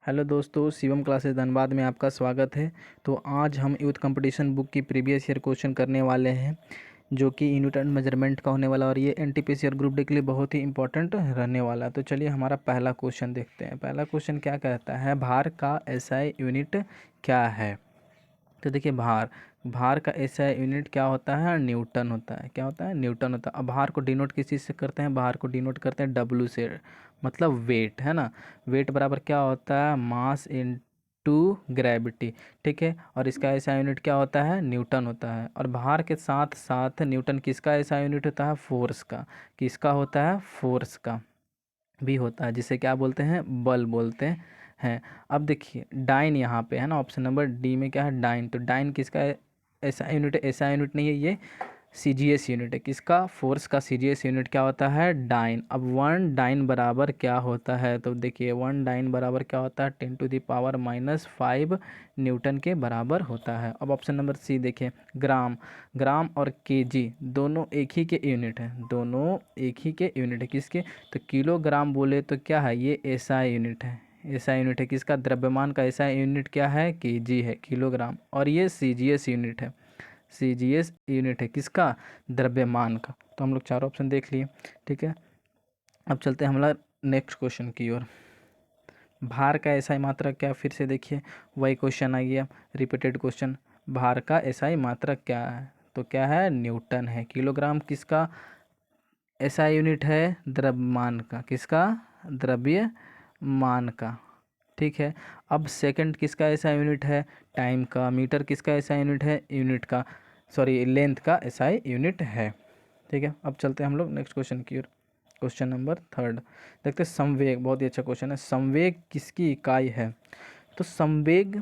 Hello दोस्तों, Shivam classes Dhanbad में आपका स्वागत है। तो आज हम यूथ कंपटीशन बुक की प्रीवियस ईयर क्वेश्चन करने वाले हैं, जो कि यूनिट एंड मेजरमेंट का होने वाला और ये एनटीपीसी और ग्रुप डी के लिए बहुत ही इंपॉर्टेंट रहने वाला। तो चलिए हमारा पहला क्वेश्चन देखते हैं। पहला क्वेश्चन क्या कहता है, भार का एसआई यूनिट क्या है। तो देखिए भार का एसआई यूनिट क्या होता है, न्यूटन होता है। क्या होता है, न्यूटन होता है। अब भार को डिनोट किस चीज़ से करते हैं, भार को डिनोट करते हैं डब्ल्यू से, मतलब वेट, है ना। वेट बराबर क्या होता है, मास इनटू ग्रेविटी। ठीक है, और इसका एसआई यूनिट क्या होता है, न्यूटन होता है। और भार के साथ साथ न्यूटन किसका एसआई यूनिट होता है, फोर्स का। किसका होता है, फोर्स का भी होता है, जिसे क्या बोलते हैं, बल बोलते हैं। अब देखिए डाइन यहाँ पे है ना, ऑप्शन नंबर डी में क्या है, डाइन। तो डाइन किसका ऐसा यूनिट है, ऐसा यूनिट नहीं है, ये सीजीएस यूनिट है। किसका, फोर्स का सीजीएस यूनिट क्या होता है, डाइन। अब वन डाइन बराबर क्या होता है, तो देखिए वन डाइन बराबर क्या होता है, 10⁻⁻5 न्यूटन के बराबर होता है। अब ऑप्शन नंबर सी देखिए, ग्राम। ग्राम और केजी दोनों एक ही के यूनिट है, दोनों एक ही के यूनिट है। किसके, तो किलोग्राम बोले तो क्या है, ये एसआई यूनिट है। एसआई यूनिट है किसका, द्रव्यमान का एसआई यूनिट क्या है, केजी है, किलोग्राम। और ये सीजीएस यूनिट है, सीजीएस यूनिट है किसका, द्रव्यमान का। तो हम लोग चारों ऑप्शन देख लिए। ठीक है, अब चलते हैं हमारा नेक्स्ट क्वेश्चन की ओर। भार का एसआई मात्रक क्या, फिर से देखिए वही क्वेश्चन आ गया, रिपीटेड क्वेश्चन। भार का एसआई मात्रक क्या है, तो क्या है, न्यूटन है। किलोग्राम किसका एसआई यूनिट है, द्रव्यमान का। किसका, द्रव्यमान का। ठीक है, अब सेकंड किसका ऐसा यूनिट है, टाइम का। मीटर किसका ऐसा यूनिट है, यूनिट का, सॉरी लेंथ का ऐसा यूनिट है। ठीक है, अब चलते हैं हम लोग नेक्स्ट क्वेश्चन की ओर। क्वेश्चन नंबर थर्ड देखते हैं, संवेग। बहुत ही अच्छा क्वेश्चन है, संवेग किसकी इकाई है। तो संवेग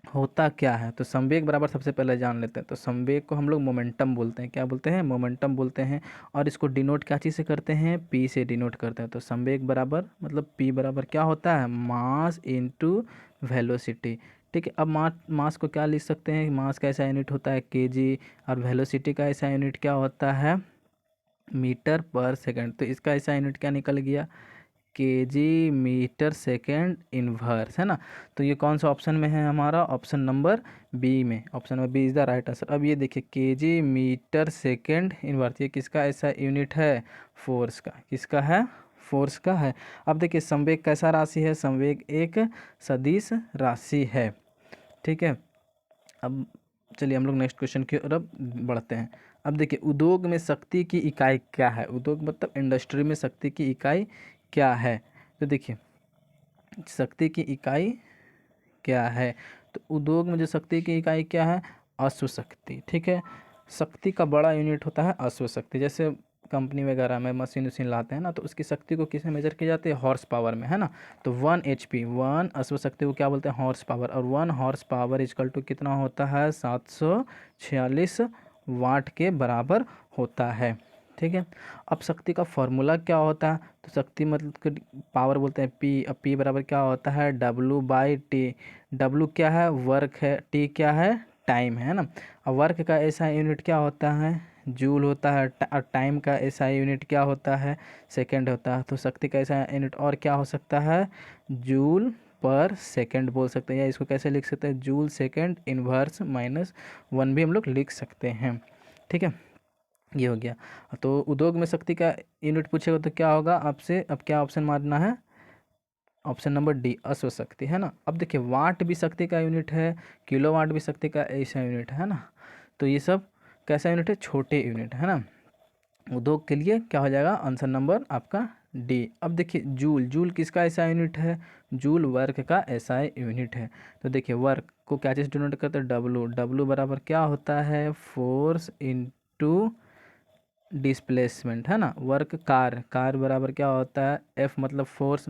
होता क्या है, तो संवेग बराबर सबसे पहले जान लेते हैं। तो संवेग को हम लोग मोमेंटम बोलते हैं। क्या बोलते हैं, मोमेंटम बोलते हैं। और इसको डिनोट क्या चीज़ से करते हैं, पी से डिनोट करते हैं। तो संवेग बराबर मतलब पी बराबर क्या होता है, मास इनटू वेलोसिटी। ठीक है, अब मास को क्या लिख सकते हैं, मास का ऐसा यूनिट होता है केजी, और वेलोसिटी का ऐसा यूनिट क्या होता है, मीटर पर सेकंड। तो इसका ऐसा यूनिट क्या निकल गया, केजी मीटर सेकेंड इनवर्स, है ना। तो ये कौन सा ऑप्शन में है हमारा, ऑप्शन नंबर बी में। Option number B is the right answer. अब ये देखिए केजी मीटर सेकेंड इनवर्स, ये किसका ऐसा यूनिट है, फोर्स का। किसका है, फोर्स का है। अब देखिए संवेग कैसा राशि है, संवेग एक सदिश राशि है। ठीक है, अब चलिए हम लोग नेक्स्ट क्वेश्चन की ओर अब बढ़ते हैं। अब देखिए उद्योग में शक्ति की इकाई क्या है, उद्योग मतलब इंडस्ट्री में शक्ति की इकाई क्या है। तो देखिए शक्ति की इकाई क्या है, तो उद्योग में जो शक्ति की इकाई क्या है, अश्वशक्ति। ठीक है, शक्ति का बड़ा यूनिट होता है अश्वशक्ति। जैसे कंपनी वगैरह में मशीन वशीन लाते हैं ना, तो उसकी शक्ति को किस में मेजर की जाती है, हॉर्स पावर में, है ना। तो 1 HP, 1 अश्वशक्ति को क्या बोलते हैं, हॉर्स पावर। और 1 हॉर्स पावर इजकल टू कितना होता है, 746 वाट के बराबर होता है। ठीक है, अब शक्ति का फॉर्मूला क्या होता है, तो शक्ति मतलब पावर बोलते हैं पी। अब पी बराबर क्या होता है, W/T। डब्लू क्या है, वर्क है, टी क्या है, टाइम है ना। अब वर्क का ऐसा यूनिट क्या होता है, जूल होता है। और टाइम का ऐसा यूनिट क्या होता है, सेकंड होता है। तो शक्ति का ऐसा यूनिट और क्या हो सकता है, जूल पर सेकंड बोल सकते हैं, या इसको कैसे लिख सकते हैं, जूल सेकंड इनवर्स -1 भी हम लोग लिख सकते हैं। ठीक है, ये हो गया। तो उद्योग में शक्ति का यूनिट पूछेगा तो क्या होगा आपसे, अब क्या ऑप्शन मारना है, ऑप्शन नंबर डी अश्वशक्ति, है ना। अब देखिए वाट भी शक्ति का यूनिट है, किलोवाट भी शक्ति का ऐसा यूनिट है ना। तो ये सब कैसा यूनिट है, छोटे यूनिट है ना। उद्योग के लिए क्या हो जाएगा, आंसर नंबर आपका डी। अब देखिए जूल, जूल किसका ऐसा यूनिट है, जूल वर्क का ऐसा यूनिट है। तो देखिए वर्क को क्या चीज़ डिनोट करते हैं, डब्लू। डब्लू बराबर क्या होता है, फोर्स इनटू डिस्प्लेसमेंट, है ना। वर्क कार, कार बराबर क्या होता है, एफ मतलब फोर्स,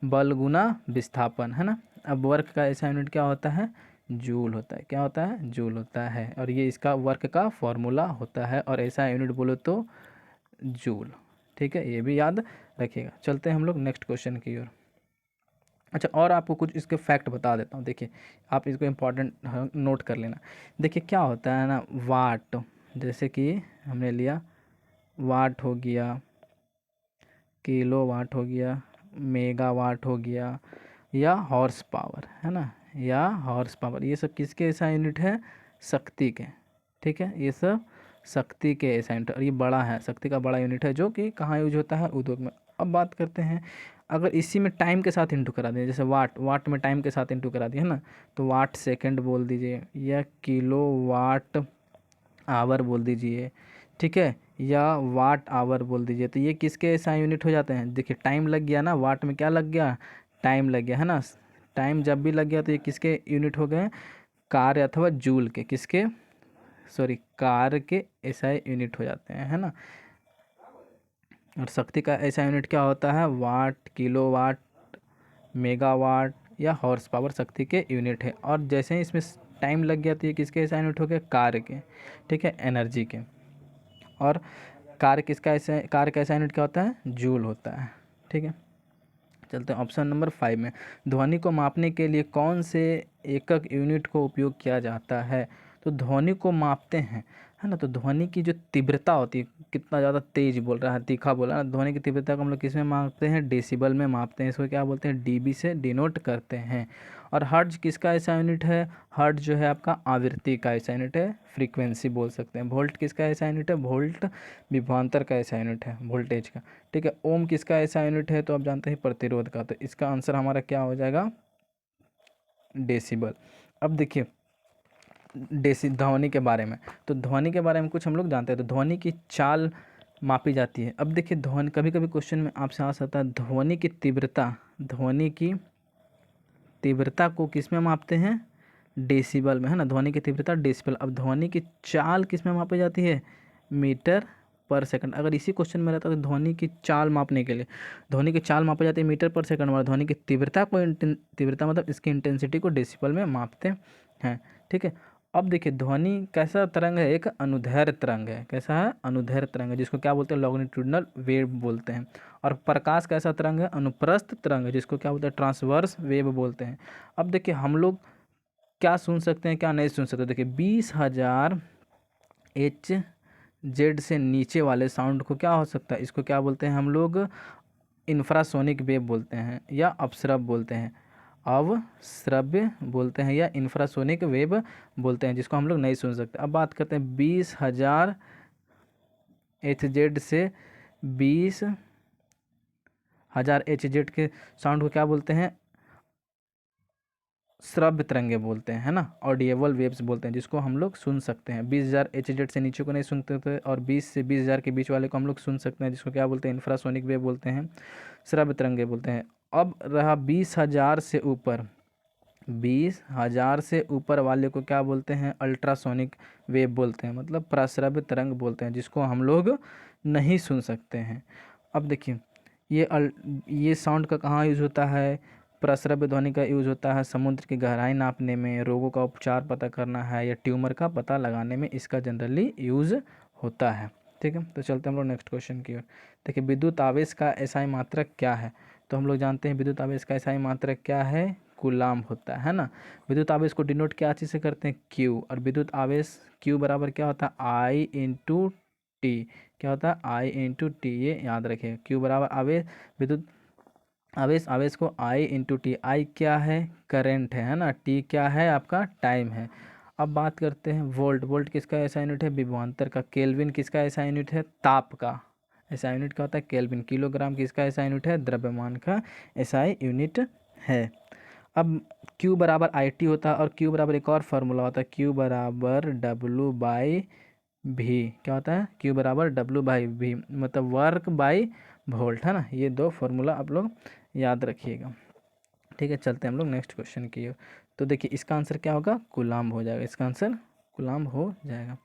बल गुना विस्थापन, है ना। अब वर्क का ऐसा यूनिट क्या होता है, जूल होता है। क्या होता है, जूल होता है। और ये इसका वर्क का फॉर्मूला होता है, और ऐसा यूनिट बोलो तो जूल। ठीक है, ये भी याद रखिएगा। चलते हैं हम लोग नेक्स्ट क्वेश्चन की ओर। अच्छा, और आपको कुछ इसके फैक्ट बता देता हूँ। देखिए आप इसको इम्पोर्टेंट नोट कर लेना। देखिए क्या होता है ना, वाट, जैसे कि हमने लिया वाट हो गया, किलो वाट हो गया, मेगा वाट हो गया, या हॉर्स पावर, है ना, या हॉर्स पावर, ये सब किसके ऐसा यूनिट है? शक्ति के। ठीक है, ये सब शक्ति के ऐसा यूनिट, और ये बड़ा है, शक्ति का बड़ा यूनिट है, जो कि कहाँ यूज होता है? उद्योग में। अब बात करते हैं, अगर इसी में टाइम के साथ इंटू करा दें, जैसे वाट, वाट में टाइम के साथ इंटू करा दिया है ना, तो वाट सेकंड बोल दीजिए, या किलो वाट आवर बोल दीजिए, ठीक है, या वाट आवर बोल दीजिए, तो ये किसके ऐसा यूनिट हो जाते हैं? देखिए टाइम लग गया ना, वाट में क्या लग गया? टाइम लग गया, है ना। टाइम जब भी लग गया तो ये किसके यूनिट हो गए? कार्य अथवा जूल के, किसके? सॉरी, कार्य के एसआई यूनिट हो जाते हैं, है ना। और शक्ति का ऐसा यूनिट क्या होता है? वाट, किलोवाट, मेगावाट या हॉर्स पावर शक्ति के यूनिट है। और जैसे ही इसमें टाइम लग गया तो ये किसके ऐसा यूनिट हो गया? कार्य के, ठीक है, एनर्जी के। और कार्य किसका ऐसा, कार्य का ऐसा यूनिट क्या होता है? जूल होता है। ठीक है, चलते हैं ऑप्शन नंबर 5 में। ध्वनि को मापने के लिए कौन से एकक यूनिट को उपयोग किया जाता है? तो ध्वनि को मापते हैं, है ना, तो ध्वनि की जो तीव्रता होती है, कितना ज़्यादा तेज बोल रहा है, तीखा बोल रहा है, ध्वनि की तीव्रता को हम लोग किस में मापते हैं? डेसिबल में मापते हैं। इसको क्या बोलते हैं? डीबी से डिनोट करते हैं। और हर्ट्ज किसका ऐसा यूनिट है? हर्ट्ज जो है आपका आवृत्ति का ऐसा यूनिट है, फ्रीक्वेंसी बोल सकते हैं। वोल्ट किसका ऐसा यूनिट है? वोल्ट विभवांतर का ऐसा यूनिट है, वोल्टेज का। ठीक है, ओम किसका ऐसा यूनिट है? तो आप जानते हैं प्रतिरोध का। तो इसका आंसर हमारा क्या हो जाएगा? डेसिबल। अब देखिए ध्वनि के बारे में, तो ध्वनि के बारे में कुछ हम लोग जानते हैं। तो ध्वनि की चाल मापी जाती है। अब देखिए ध्वनि, कभी कभी क्वेश्चन में आपसे आ सकता है ध्वनि की तीव्रता, ध्वनि की तीव्रता को किस में मापते हैं? डेसिबल में, है ना, ध्वनि की तीव्रता डेसिबल। अब ध्वनि की चाल किस में मापी जाती है? मीटर पर सेकंड। अगर इसी क्वेश्चन में रहता तो ध्वनि की चाल मापने के लिए, ध्वनि की चाल मापी जाती है मीटर पर सेकंड, वाला ध्वनि की तीव्रता को तीव्रता मतलब इसकी इंटेंसिटी को डेसिबल में मापते हैं। ठीक है, अब देखिए ध्वनि कैसा तरंग है? एक अनुदैर्ध्य तरंग है। कैसा है? अनुदैर्ध्य तरंग है, जिसको क्या बोलते हैं? लॉन्गिट्यूडिनल वेव बोलते हैं। और प्रकाश कैसा तरंग है? अनुप्रस्थ तरंग है, जिसको क्या बोलते हैं? ट्रांसवर्स वेव बोलते हैं। अब देखिए हम लोग क्या सुन सकते हैं, क्या नहीं सुन सकते? देखिए 20,000 एच जेड से नीचे वाले साउंड को क्या हो सकता है? इसको क्या बोलते हैं हम लोग? इंफ्रासोनिक वेव बोलते हैं, या अपश्रव बोलते हैं, अवश्रव्य बोलते हैं, या इंफ्रासोनिक वेव बोलते हैं, जिसको हम लोग नहीं सुन सकते। अब बात करते हैं 20,000 एच जेड से 20,000 एच जेड के साउंड को क्या बोलते हैं? श्रव्य तरंगे बोलते हैं, है ना, ऑडिएबल वेव्स बोलते हैं, जिसको हम लोग सुन सकते हैं। 20,000 एच जेड से नीचे को नहीं सुनते थे, और 20 से 20,000 के बीच वाले को हम लोग सुन सकते हैं, जिसको क्या बोलते हैं? इंफ्रासोनिक वेव बोलते हैं, श्रव्य तरंगे बोलते हैं। अब रहा 20,000 से ऊपर, 20,000 से ऊपर वाले को क्या बोलते हैं? अल्ट्रासोनिक वेव बोलते हैं, मतलब प्रश्रव्य तरंग बोलते हैं, जिसको हम लोग नहीं सुन सकते हैं। अब देखिए ये साउंड का कहाँ यूज़ होता है? प्रश्रव्य ध्वनि का यूज़ होता है समुद्र की गहराई नापने में, रोगों का उपचार पता करना है, या ट्यूमर का पता लगाने में इसका जनरली यूज़ होता है। ठीक है, तो चलते हम लोग नेक्स्ट क्वेश्चन की ओर। देखिए विद्युत आवेश का एसआई मात्रक क्या है? तो हम लोग जानते हैं विद्युत आवेश का एसआई मात्रक क्या है? कूलाम्ब होता है ना। विद्युत आवेश को डिनोट क्या चीज़ से करते हैं? क्यू। और विद्युत आवेश क्यू बराबर क्या होता है? आई इंटू टी। क्या होता है? आई इंटू टी, ये याद रखिए। क्यू बराबर आवेश, विद्युत आवेश, आवेश को आई इंटू टी। आई क्या है? करंट है ना। टी क्या है? आपका टाइम है। अब बात करते हैं वोल्ट। वोल्ट किसका ऐसा यूनिट है? विभवांतर का। केल्विन किसका ऐसा यूनिट है? ताप का ऐसा यूनिट क्या होता है? केल्विन। किलोग्राम किसका ऐसा यूनिट है? द्रव्यमान का ऐसा यूनिट है। अब Q बराबर आई टी होता है, और Q बराबर एक और फार्मूला होता है, Q बराबर W बाई भी। क्या होता है? Q बराबर W बाई भी, मतलब वर्क बाई वोल्ट, है ना। ये दो फार्मूला आप लोग याद रखिएगा। ठीक है, चलते हैं हम लोग नेक्स्ट क्वेश्चन की ओर। तो देखिए इसका आंसर क्या होगा? कूलाम्ब हो जाएगा। इसका आंसर कूलाम्ब हो जाएगा।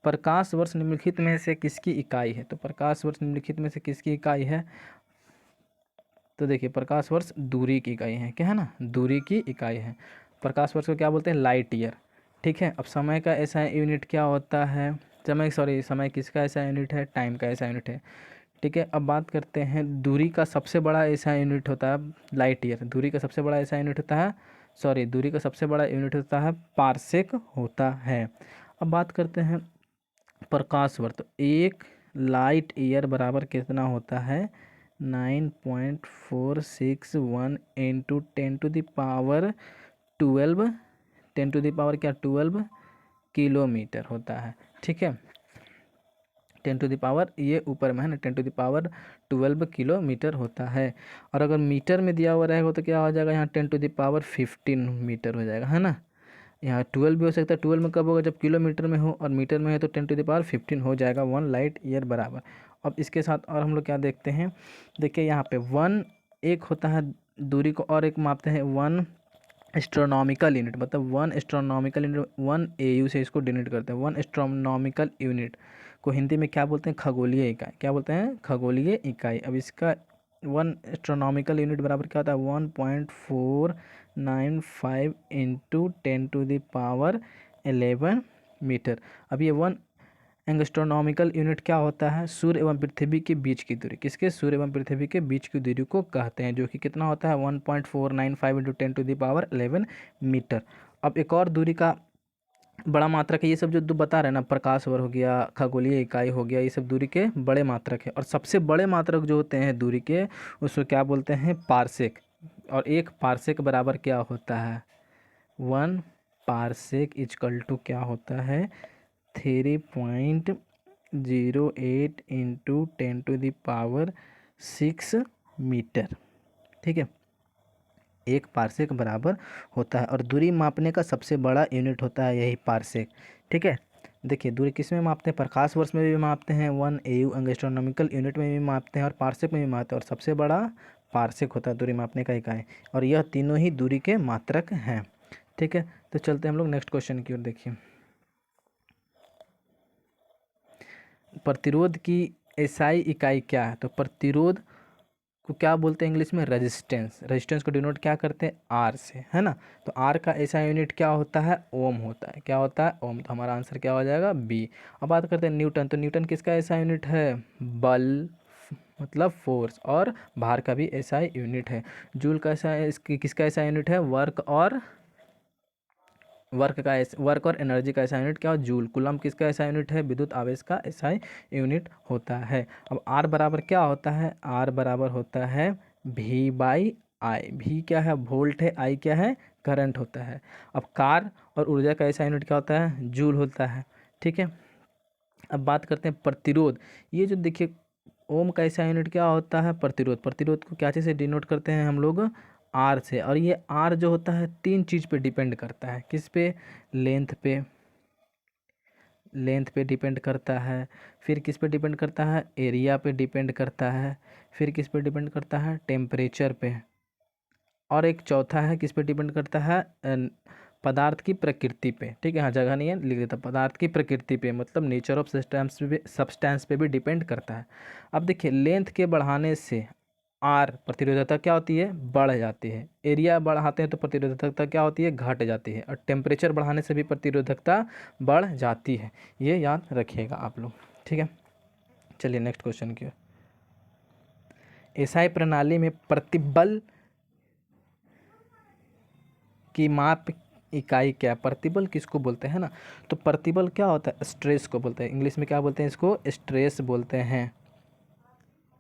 प्रकाश वर्ष निम्नलिखित में से किसकी इकाई है? तो प्रकाश वर्ष निम्नलिखित में से किसकी इकाई है? तो देखिए प्रकाश वर्ष दूरी की इकाई है, क्या है ना, दूरी की इकाई है। प्रकाश वर्ष को क्या बोलते हैं? Light year. ठीक है, अब समय का ऐसा यूनिट क्या होता है? समय किसका ऐसा यूनिट है? टाइम का ऐसा यूनिट है। ठीक है, अब बात करते हैं दूरी का सबसे बड़ा ऐसा यूनिट होता है लाइट ईयर। दूरी का सबसे बड़ा ऐसा यूनिट होता है, दूरी का सबसे बड़ा यूनिट होता है पारसेक होता है। अब बात करते हैं प्रकाश वर्ष। तो एक लाइट ईयर बराबर कितना होता है? 9.461 इंटू 10⁻12, 10⁻, क्या 12 किलोमीटर होता है। ठीक है, 10⁻, ये ऊपर में है ना, 10⁻12 किलोमीटर होता है। और अगर मीटर में दिया हुआ रहेगा तो क्या हो जाएगा, यहाँ 10⁻15 मीटर हो जाएगा, है ना। यहाँ 12 भी हो सकता है, 12 में कब होगा, जब किलोमीटर में हो, और मीटर में है तो 10⁻15 हो जाएगा 1 लाइट ईयर बराबर। अब इसके साथ और हम लोग क्या देखते हैं, देखिए यहाँ पे 1 एक होता है दूरी को, और एक मापते हैं 1 एस्ट्रोनॉमिकल यूनिट, मतलब 1 एस्ट्रोनॉमिकल यूनिट 1 AU से इसको डिनोट करते हैं। 1 एस्ट्रोनॉमिकल यूनिट को हिंदी में क्या बोलते हैं, खगोलीय इकाई। क्या बोलते हैं, खगोलीय इकाई। अब इसका 1 एस्ट्रोनॉमिकल यूनिट बराबर क्या होता है, 1.495 इंटू 10⁻11 मीटर। अब ये 1 एंगस्ट्रोनॉमिकल यूनिट क्या होता है, सूर्य एवं पृथ्वी के बीच की दूरी। किसके, सूर्य एवं पृथ्वी के बीच की दूरी को कहते हैं, जो कि कितना होता है 1.495 इंटू 10⁻11 मीटर। अब एक और दूरी का बड़ा मात्रक है, ये सब जो बता रहे हैं ना, प्रकाश वर्ष हो गया, खगोलीय इकाई हो गया, ये सब दूरी के बड़े मात्रक है। और सबसे बड़े मात्रक जो होते हैं दूरी के, उसको क्या बोलते हैं, पारसेक। और एक पारसेक बराबर क्या होता है, 1 पारसेक इजकल टू क्या होता है, 3.08 इंटू 10⁻6 मीटर। ठीक है, एक पारसेक बराबर होता है। और दूरी मापने का सबसे बड़ा यूनिट होता है यही पारसेक। ठीक है, देखिए दूरी किस में मापते हैं, प्रकाश वर्ष में भी मापते हैं, 1 AU एंगस्ट्रोनॉमिकल यूनिट में भी मापते हैं, और पारसेक में भी मापते हैं। और सबसे बड़ा पारसेक होता है दूरी मापने का इकाई। और यह तीनों ही दूरी के मात्रक हैं। ठीक है, तो चलते हैं हम लोग नेक्स्ट क्वेश्चन की ओर। देखिए, प्रतिरोध की एसआई इकाई क्या है, तो प्रतिरोध को क्या बोलते हैं इंग्लिश में, रेजिस्टेंस। रेजिस्टेंस को डिनोट क्या करते हैं, आर से, है ना। तो आर का ऐसा यूनिट क्या होता है, ओम होता है। क्या होता है, ओम। तो हमारा आंसर क्या हो जाएगा, बी। अब बात करते हैं न्यूटन। तो न्यूटन किसका ऐसा यूनिट है, बल मतलब फोर्स, और भार का भी ऐसा यूनिट है। जूल का ऐसा, किसका ऐसा यूनिट है, वर्क और वर्क और एनर्जी का ऐसा यूनिट क्या हो, जूल। कूलम किसका ऐसा यूनिट है, विद्युत आवेश का ऐसा यूनिट होता है। अब आर बराबर क्या होता है, आर बराबर होता है V/I। भी क्या है, वोल्ट है, आई क्या है, करंट होता है। अब कार और ऊर्जा का ऐसा यूनिट क्या होता है, जूल होता है। ठीक है, अब बात करते हैं प्रतिरोध। ये जो देखिए ओम का ऐसा यूनिट क्या होता है, प्रतिरोध। प्रतिरोध को क्या चीज़ से डिनोट करते हैं हम लोग, आर से। और ये आर जो होता है 3 चीज़ पे डिपेंड करता है, किस पे, लेंथ पे, लेंथ पे डिपेंड करता है। फिर किस पे डिपेंड करता है, एरिया पे डिपेंड करता है। फिर किस पे डिपेंड करता है, टेम्परेचर पे। और एक चौथा है किस पे डिपेंड करता है, पदार्थ की प्रकृति पे। ठीक है, हाँ जगह नहीं है, लिख देता, पदार्थ की प्रकृति पे, मतलब नेचर ऑफ सब्सटेंस पे भी डिपेंड करता है। अब देखिए लेंथ के बढ़ाने से आर प्रतिरोधकता क्या होती है, बढ़ जाती है। एरिया बढ़ाते हैं तो प्रतिरोधकता क्या होती है, घट जाती है। और टेम्परेचर बढ़ाने से भी प्रतिरोधकता बढ़ जाती है। ये याद रखिएगा आप लोग। ठीक है, चलिए नेक्स्ट क्वेश्चन की ओर। एसआई प्रणाली में प्रतिबल की माप इकाई क्या है, प्रतिबल किसको बोलते हैं ना। तो प्रतिबल क्या होता है, स्ट्रेस को बोलते हैं। इंग्लिश में क्या बोलते हैं, इसको स्ट्रेस बोलते हैं।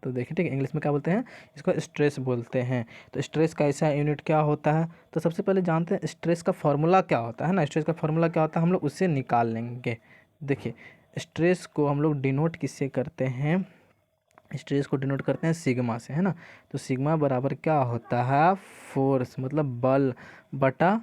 तो देखिए, ठीक है, इंग्लिश में क्या बोलते हैं, इसको स्ट्रेस बोलते हैं। तो स्ट्रेस का ऐसा यूनिट क्या होता है, तो सबसे पहले जानते हैं स्ट्रेस का फॉर्मूला क्या होता है ना। स्ट्रेस का फॉर्मूला क्या होता है, हम लोग उससे निकाल लेंगे। देखिए स्ट्रेस को हम लोग डिनोट किससे करते हैं, स्ट्रेस को डिनोट करते हैं सिग्मा से, है ना। तो सिग्मा बराबर क्या होता है, फोर्स मतलब बल बटा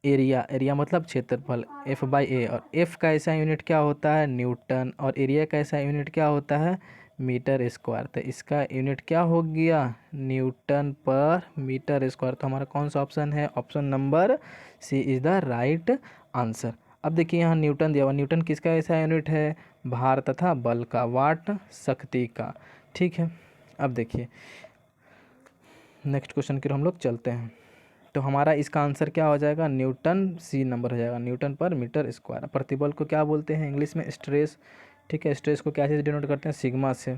एरिया। एरिया मतलब क्षेत्रफल, F/A। और F का ऐसा यूनिट क्या होता है, न्यूटन। और एरिया का ऐसा यूनिट क्या होता है, मीटर स्क्वायर। तो इसका यूनिट क्या हो गया, न्यूटन पर मीटर स्क्वायर। तो हमारा कौन सा ऑप्शन है, option number C is the right answer. अब देखिए यहाँ न्यूटन दिया हुआ, न्यूटन किसका ऐसा यूनिट है, भार तथा बल का, वाट शक्ति का। ठीक है, अब देखिए नेक्स्ट क्वेश्चन की ओर हम लोग चलते हैं। तो हमारा इसका आंसर क्या हो जाएगा, न्यूटन, सी नंबर हो जाएगा, न्यूटन पर मीटर स्क्वायर। प्रतिबल को क्या बोलते हैं इंग्लिश में, स्ट्रेस। ठीक है, स्ट्रेस को क्या से डिनोट करते हैं, सिग्मा से।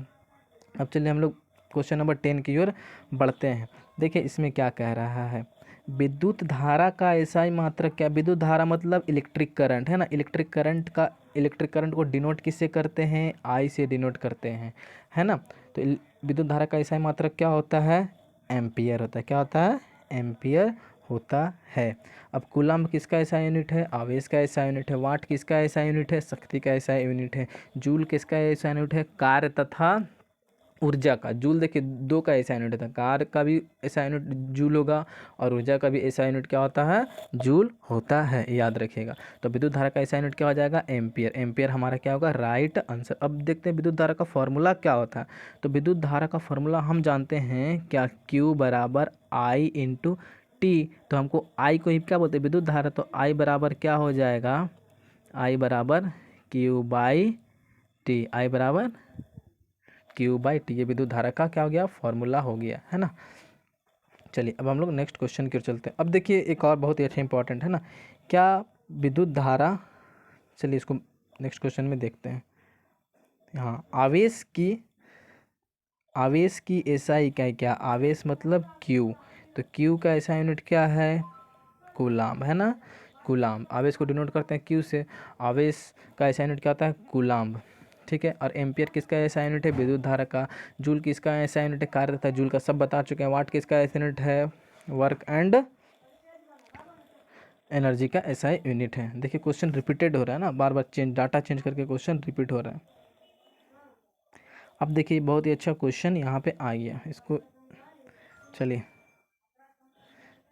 अब चलिए हम लोग क्वेश्चन नंबर 10 की ओर बढ़ते हैं। देखिए इसमें क्या कह रहा है, विद्युत धारा का एसआई मात्रक क्या। विद्युत धारा मतलब इलेक्ट्रिक करंट, है ना। इलेक्ट्रिक करंट को डिनोट किससे करते हैं, आई से डिनोट करते हैं, है ना। तो विद्युत धारा का एसआई मात्रक क्या होता है? एम्पियर होता है। क्या होता है? एम्पियर होता है। अब कूलम्ब किसका एसआई यूनिट है? आवेश का एसआई यूनिट है। वाट किसका एसआई यूनिट है? शक्ति का एसआई यूनिट है। जूल किसका एसआई यूनिट है? कार्य तथा ऊर्जा का। जूल देखिए दो का एसआई यूनिट था, कार्य का भी एसआई यूनिट जूल होगा और ऊर्जा का भी एसआई यूनिट क्या होता है? जूल होता है, याद रखिएगा। तो विद्युत धारा का एसआई यूनिट क्या हो जाएगा? एम्पियर। एम्पियर हमारा क्या होगा? Right answer. अब देखते हैं विद्युत धारा का फॉर्मूला क्या होता है। तो विद्युत धारा का फॉर्मूला हम जानते हैं क्या? Q बराबर I इंटू टी। तो हमको I को ही क्या बोलते हैं? विद्युत धारा। तो I बराबर क्या हो जाएगा? I बराबर Q बाई टी। I बराबर Q बाई टी। ये विद्युत धारा का क्या हो गया? फॉर्मूला हो गया, है ना। चलिए अब हम लोग नेक्स्ट क्वेश्चन की ओर चलते हैं। अब देखिए एक और बहुत ही अच्छा इंपॉर्टेंट है ना, क्या विद्युत धारा, चलिए इसको नेक्स्ट क्वेश्चन में देखते हैं। हाँ, आवेश की एसआई इकाई क्या? आवेश मतलब Q। तो Q का एसआई यूनिट क्या है? कूलाम्ब, है ना। कूलाम्ब। आवेश को डिनोट करते हैं Q से। आवेश का एसआई यूनिट क्या होता है? कूलाम्ब। ठीक है। और एम्पियर किसका एसआई यूनिट है? विद्युत धारा का। जूल किसका एसआई यूनिट है? कार्य तथा जूल का सब बता चुके हैं। वाट किसका एसआई यूनिट है? वर्क एंड एनर्जी का एसआई यूनिट है। देखिए क्वेश्चन रिपीटेड हो रहा है ना, बार बार चेंज, डाटा चेंज करके क्वेश्चन रिपीट हो रहा है। अब देखिए बहुत ही अच्छा क्वेश्चन यहाँ पे आ गया, इसको चलिए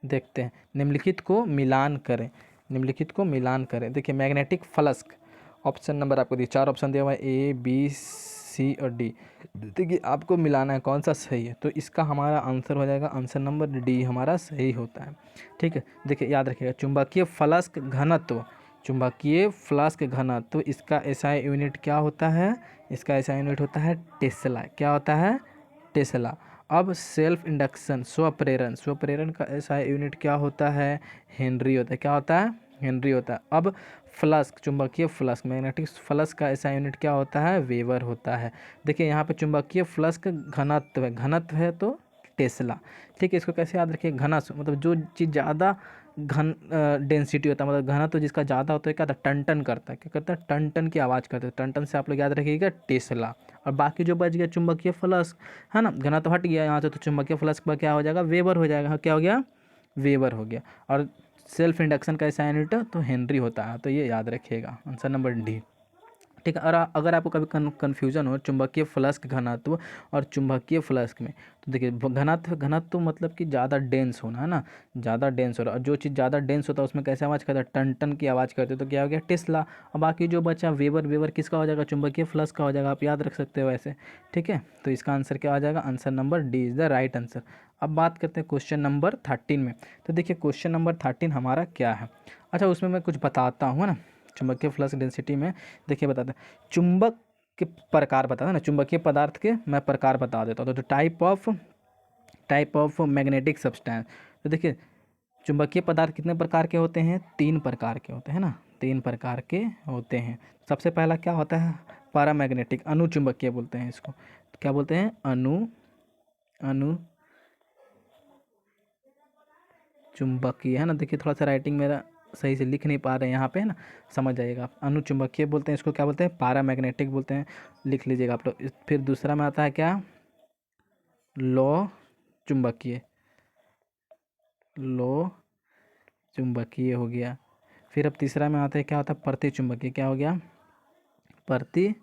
देखते हैं। निम्नलिखित को मिलान करें। निम्नलिखित को मिलान करें। देखिए मैग्नेटिक फ्लक्स, ऑप्शन नंबर आपको दिए, 4 ऑप्शन दिया हुआ है, ए बी सी और डी। देखिए आपको मिलाना है कौन सा सही है, तो इसका हमारा आंसर हो जाएगा आंसर नंबर डी हमारा सही होता है। ठीक है। देखिए याद रखिएगा, चुंबकीय फ्लक्स घनत्व, चुंबकीय फ्लक्स घनत्व, इसका एसआई यूनिट क्या होता है? इसका एसआई यूनिट होता है टेस्ला। क्या होता है? टेस्ला। अब सेल्फ इंडक्शन, स्वप्रेरण, स्वप्रेरण का एसआई यूनिट क्या होता है? हेनरी होता है। क्या होता है? हेनरी होता है। अब फ्लक्स, चुंबकीय फ्लक्स, मैग्नेटिक फ्लक्स का एसआई यूनिट क्या होता है? वेबर होता है। देखिए यहाँ पे चुंबकीय फ्लक्स का घनत्व है, घनत्व है तो टेस्ला। ठीक है। इसको कैसे याद रखिए? घनत्व मतलब जो चीज़ ज़्यादा घन डेंसिटी होता है, मतलब घनत्व जिसका ज़्यादा होता है, क्या होता है? टन टन करता है। क्या करता है? टन टन की आवाज़ करता है। टन टन से आप लोग याद रखिएगा टेस्ला। और बाकी जो बच गया चुंबकीय फ्लक्स, है ना, घनत्व हट गया यहाँ से, तो चुंबकीय फ्लक्स का क्या हो जाएगा? वेबर हो जाएगा। क्या हो गया? वेबर हो गया। और सेल्फ इंडक्शन का एसआई यूनिट तो हेनरी होता है। तो ये याद रखिएगा, आंसर नंबर डी। ठीक है। और अगर आपको कभी कन्फ्यूजन हो चुंबकीय फ्लक्स घनत्व और चुंबकीय फ्लक्स में, तो देखिए घनत्व, घनत्व मतलब कि ज़्यादा डेंस होना, है ना, ज़्यादा डेंस हो रहा है। और जो चीज़ ज़्यादा डेंस होता है उसमें कैसे आवाज़ करता है? टन टन की आवाज़ करते हैं। तो क्या हो गया? टेस्ला। और बाकी जो बचा वेबर, वेबर किसका हो जाएगा? चुंबकीय फ्लक्स का हो जाएगा। आप याद रख सकते हो ऐसे। ठीक है। तो इसका आंसर क्या आ जाएगा? Answer number D is the right answer. अब बात करते हैं क्वेश्चन नंबर 13 में। तो देखिए क्वेश्चन नंबर 13 हमारा क्या है। अच्छा उसमें मैं कुछ बताता हूँ, है ना, चुंबकीय फ्लक्स डेंसिटी में। देखिए बताते हैं, चुंबक के प्रकार बताते हैं ना, चुंबकीय पदार्थ के मैं प्रकार बता देता हूँ। तो टाइप ऑफ मैग्नेटिक सब्सटेंस। तो देखिए चुंबकीय पदार्थ कितने प्रकार के होते हैं? 3 प्रकार के होते हैं ना, 3 प्रकार के होते हैं। सबसे पहला क्या होता है? पैरामैग्नेटिक, अनुचुंबकीय बोलते हैं इसको। तो क्या बोलते हैं? अनु चुंबकीय, है ना। देखिए थोड़ा सा राइटिंग मेरा सही से लिख नहीं पा रहे हैं यहाँ पे, है ना, समझ जाइएगा आप। अनुचुंबकीय बोलते हैं इसको, क्या बोलते हैं? पैरामैग्नेटिक बोलते हैं, लिख लीजिएगा आप लोग। फिर दूसरा में आता है क्या? लो चुंबकीय, लो चुंबकीय हो गया। फिर अब तीसरा में आता है क्या होता है? प्रति चुंबकीय। क्या हो गया? प्रति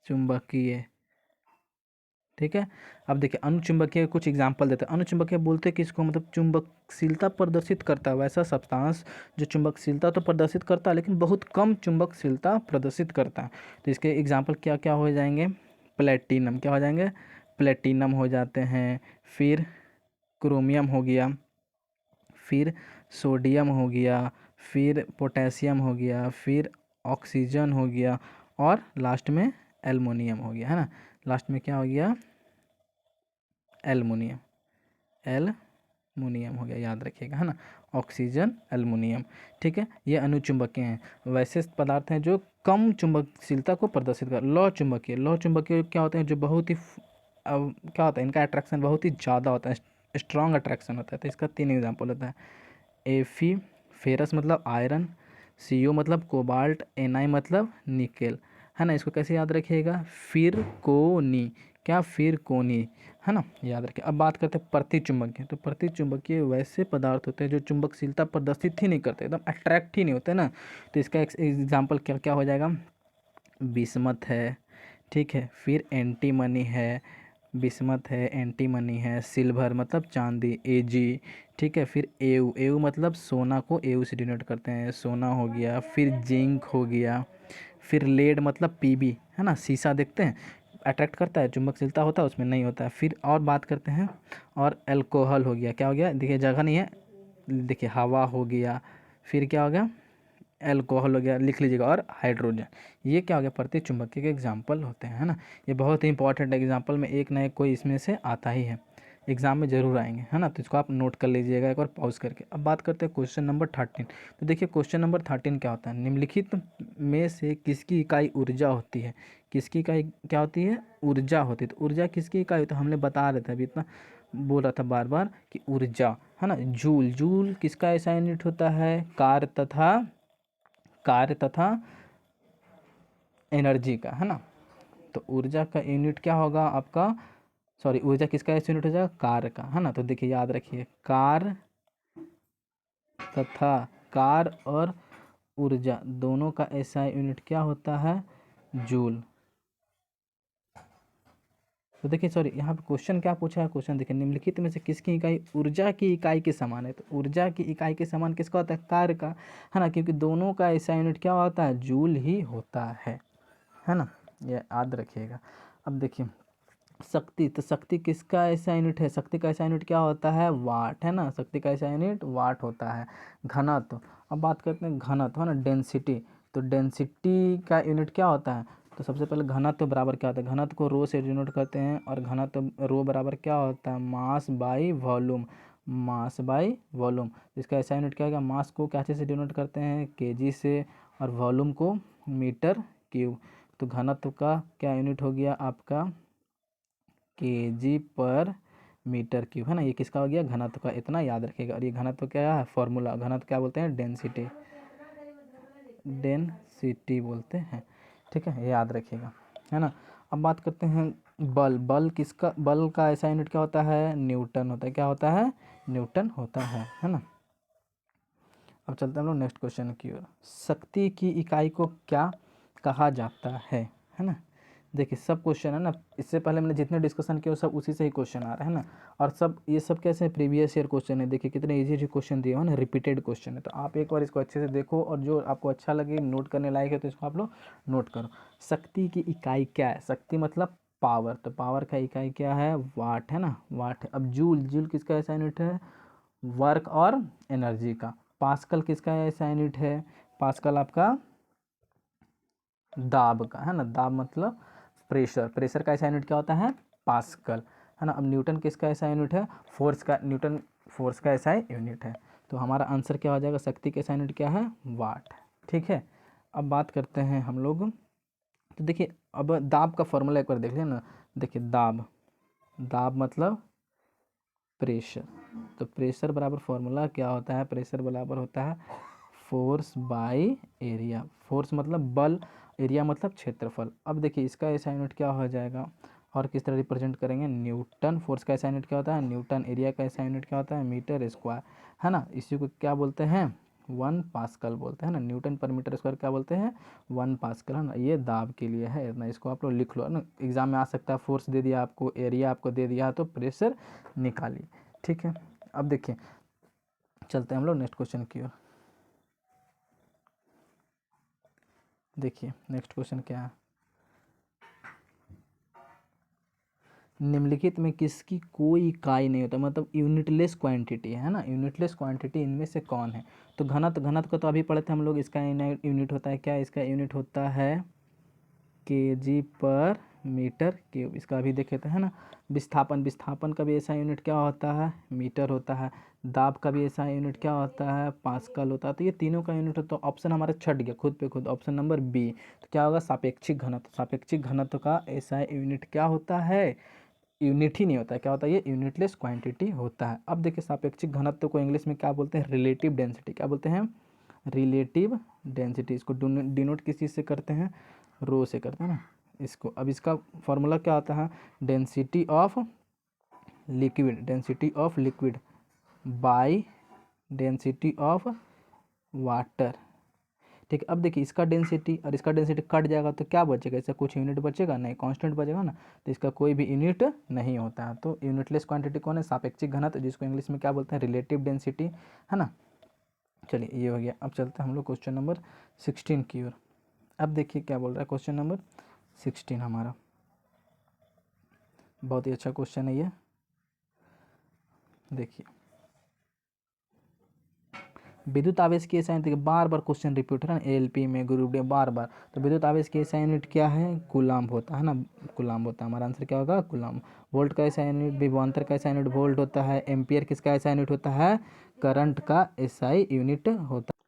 चुंबकीय। ठीक है। अब देखिए अनुचुंबकीय के कुछ एग्जांपल देते हैं। अनुचुंबकीय बोलते हैं किसको? मतलब चुंबकशीलता प्रदर्शित करता है वैसा सब्सटेंस जो चुंबकशीलता तो प्रदर्शित करता है लेकिन बहुत कम चुंबकशीलता प्रदर्शित करता है। तो इसके एग्जांपल क्या क्या हो जाएंगे? प्लेटिनम। क्या हो जाएंगे? प्लेटिनम हो जाते हैं। फिर क्रोमियम हो गया, फिर सोडियम हो गया, फिर पोटेशियम हो गया, फिर ऑक्सीजन हो गया, और लास्ट में एल्युमिनियम हो गया, है ना। लास्ट में क्या हो गया? एल्युमिनियम, एल्युमिनियम हो गया, याद रखिएगा, है ना। Oxygen, aluminium. ठीक है। ये अनुचुंबकीय हैं। वैसे पदार्थ हैं जो कम चुंबकशीलता को प्रदर्शित कर। लौ चुंबकीय, लौ चुंबकीय क्या होते हैं? जो बहुत ही क्या होता है? इनका अट्रैक्शन बहुत ही ज़्यादा होता है, स्ट्रॉन्ग अट्रैक्शन होता है। तो इसका 3 एग्जाम्पल होता है। एफी, फेरस मतलब आयरन, सीओ मतलब कोबाल्ट, एनआई मतलब निकेल, है ना। इसको कैसे याद रखिएगा? फिरकोनी। क्या, फिर कोणीय, है ना, याद रखें। अब बात करते हैं प्रतिचुंबकीय। तो प्रतिचुंबकीय वैसे पदार्थ होते हैं जो चुंबकशीलता प्रदर्शित ही नहीं करते, एकदम अट्रैक्ट ही नहीं होते ना। तो इसका एक एग्जाम्पल क्या क्या हो जाएगा, बिस्मथ है, ठीक है, फिर एंटीमनी है, बिस्मथ है, एंटीमनी है, सिल्वर मतलब चांदी, एजी, ठीक है, फिर एऊ, एऊ मतलब सोना को एऊ से डिनोट करते हैं, सोना हो गया, फिर जिंक हो गया, फिर लेड मतलब पीबी, है ना, शीशा देखते हैं अट्रैक्ट करता है, चुंबकशीलता होता है उसमें नहीं होता है। फिर और बात करते हैं, और अल्कोहल हो गया, क्या हो गया, देखिए जगह नहीं है, देखिए हवा हो गया, फिर क्या हो गया, अल्कोहल हो गया, लिख लीजिएगा, और हाइड्रोजन। ये क्या हो गया, प्रतिचुंबकीय के एग्जाम्पल होते हैं, है ना। ये बहुत ही इंपॉर्टेंट एग्जाम्पल में एक ना एक कोई इसमें से आता ही है, एग्जाम में जरूर आएंगे, है ना। तो इसको आप नोट कर लीजिएगा एक बार पॉज करके। अब बात करते हैं क्वेश्चन नंबर 13। तो देखिए क्वेश्चन नंबर 13 क्या होता है, निम्नलिखित में से किसकी इकाई ऊर्जा होती है, किसकी इकाई क्या होती है, ऊर्जा होती है। तो ऊर्जा किसकी इकाई होती है, हमने बता रहे थे अभी, इतना बोल रहा था बार बार कि ऊर्जा, है ना। जूल, जूल किसका ऐसा यूनिट होता है, कार्य तथा एनर्जी का, है ना। तो ऊर्जा का यूनिट क्या होगा आपका, सॉरी, ऊर्जा किसका ऐसा यूनिट हो जाएगा, कार्य का, है ना। तो देखिए याद रखिए, कार्य तथा कार्य और ऊर्जा दोनों का ऐसा यूनिट क्या होता है, जूल। तो देखिए सॉरी, यहाँ पे क्वेश्चन क्या पूछा है, क्वेश्चन देखिए, निम्नलिखित में से किसकी इकाई ऊर्जा की इकाई के समान है। तो ऊर्जा की इकाई के समान किसका होता है, कार्य का, है ना, क्योंकि दोनों का ऐसा यूनिट क्या होता है, जूल ही होता है ना, ये याद रखिएगा। अब देखिए शक्ति, तो शक्ति किसका ऐसा यूनिट है, शक्ति का ऐसा यूनिट क्या होता है, वाट, है ना, शक्ति का ऐसा यूनिट वाट होता है। घनत्व, अब बात करते हैं घनत्व, है ना, डेंसिटी। तो डेंसिटी का यूनिट क्या होता है, तो सबसे पहले घनत्व बराबर क्या होता है, घनत्व को रो से डिनोट करते हैं, और घनत्व रो बराबर क्या होता है, mass by volume, mass by volume. इसका ऐसा यूनिट क्या होगा, मास को क्या से डिनोट करते हैं, केजी से, और वॉल्यूम को मीटर क्यूब। तो घनत्व का क्या यूनिट हो गया आपका, केजी पर मीटर क्यूब, है ना। ये किसका हो गया, घनत्व का, इतना याद रखिएगा। और ये घनत्व क्या है, फॉर्मूला, घनत्व क्या बोलते हैं, डेंसिटी, डेंसिटी बोलते हैं, ठीक है, ये याद रखिएगा, है ना। अब बात करते हैं बल, बल किसका, बल का ऐसा यूनिट क्या होता है, न्यूटन होता है, क्या होता है, न्यूटन होता है ना। अब चलते हैं हम लोग नेक्स्ट क्वेश्चन की ओर। शक्ति की इकाई को क्या कहा जाता है ना। देखिए सब क्वेश्चन है ना, इससे पहले मैंने जितने डिस्कशन किए वो सब उसी से ही क्वेश्चन आ रहे हैं ना। और सब ये सब कैसे हैं, प्रीवियस ईयर क्वेश्चन है। देखिए कितने इजी क्वेश्चन दिए हुए ना, रिपीटेड क्वेश्चन है। तो आप एक बार इसको अच्छे से देखो, और जो आपको अच्छा लगे, नोट करने लायक है, तो इसको आप लोग नोट करो। शक्ति की इकाई क्या है, शक्ति मतलब पावर, तो पावर का इकाई क्या है, वाट, है ना, वाट है। अब जूल, जूल किसका ऐसा यूनिट है, वर्क और एनर्जी का। पास्कल किसका ऐसा यूनिट है, पास्कल आपका दाब का, है ना, दाब मतलब प्रेशर, प्रेशर का ऐसा यूनिट क्या होता है, पास्कल, है ना। अब न्यूटन किसका ऐसा यूनिट है, फोर्स का, न्यूटन फोर्स का ऐसा यूनिट है। तो हमारा आंसर क्या हो जाएगा, शक्ति का ऐसा यूनिट क्या है, वाट, ठीक है। अब बात करते हैं हम लोग, तो देखिए अब दाब का फॉर्मूला एक बार देख लेना। देखिए दाब, दाब मतलब प्रेशर। तो प्रेशर बराबर फॉर्मूला क्या होता है, प्रेशर बराबर होता है फोर्स बाय एरिया, फोर्स मतलब बल, एरिया मतलब क्षेत्रफल। अब देखिए इसका ऐसा यूनिट क्या हो जाएगा, और किस तरह रिप्रेजेंट करेंगे, न्यूटन। फोर्स का ऐसा यूनिट क्या होता है, न्यूटन। एरिया का ऐसा यूनिट क्या होता है, मीटर स्क्वायर, है ना। इसी को क्या बोलते हैं, 1 पास्कल बोलते हैं ना। न्यूटन पर मीटर स्क्वायर क्या बोलते हैं, 1 पास्कल, है ना। ये दाब के लिए है, इतना इसको आप लोग लिख लो, है ना। एग्जाम में आ सकता है, फोर्स दे दिया आपको, एरिया आपको दे दिया, तो प्रेशर निकालिए, ठीक है। अब देखिए चलते हैं हम लोग नेक्स्ट क्वेश्चन की ओर। देखिए नेक्स्ट क्वेश्चन क्या है, निम्नलिखित में किसकी कोई इकाई नहीं होता, मतलब यूनिटलेस क्वांटिटी है ना, यूनिटलेस क्वांटिटी इनमें से कौन है। तो घनत्व, घनत्व को तो अभी पढ़े थे हम लोग, इसका यूनिट होता है क्या, इसका यूनिट होता है केजी पर मीटर क्यूब, इसका भी देखे थे, है ना। विस्थापन, विस्थापन का भी ऐसा यूनिट क्या होता है, मीटर होता है। दाब का भी ऐसा यूनिट क्या होता है, पास्कल होता है। तो ये तीनों का यूनिट होता है। तो ऑप्शन हमारा छट गया खुद पे खुद, ऑप्शन नंबर बी। तो क्या होगा, सापेक्षिक घनत्व, सापेक्षिक घनत्व का ऐसा यूनिट क्या होता है, यूनिट ही नहीं होता है, क्या होता है, ये यूनिटलेस क्वांटिटी होता है। अब देखिए सापेक्षिक घनत्व को इंग्लिश में क्या बोलते हैं, रिलेटिव डेंसिटी, क्या बोलते हैं, रिलेटिव डेंसिटी। इसको डिनोट किस चीज़ से करते हैं, रो से करते हैं ना, इसको। अब इसका फॉर्मूला क्या होता है, density of liquid by density of water. ठीक है, अब देखिए इसका डेंसिटी और इसका डेंसिटी कट जाएगा तो क्या बचेगा, इसका कुछ यूनिट बचेगा नहीं, कांस्टेंट बचेगा ना, तो इसका कोई भी यूनिट नहीं होता है। तो यूनिटलेस क्वांटिटी कौन है, सापेक्षिक घनत्व, जिसको इंग्लिश में क्या बोलते हैं, रिलेटिव डेंसिटी, है ना। चलिए ये हो गया। अब चलते हैं हम लोग क्वेश्चन नंबर 16 की ओर। अब देखिए क्या बोल रहा है क्वेश्चन नंबर 16 हमारा, बहुत ही अच्छा क्वेश्चन है ये। देखिए विद्युत आवेश की ऐसा यूनिट, बार बार क्वेश्चन रिपीट हो रहा है एलपी में, ग्रुप डी बार बार। तो विद्युत आवेश की ऐसा यूनिट क्या है, कूलाम्ब होता है ना, कूलाम्ब होता है। हमारा आंसर क्या होगा, कूलाम्ब। वोल्ट का ऐसा यूनिट, विभवांतर का ऐसा यूनिट वोल्ट होता है। एम्पियर किसका ऐसा यूनिट होता है, करंट का एसआई यूनिट होता है।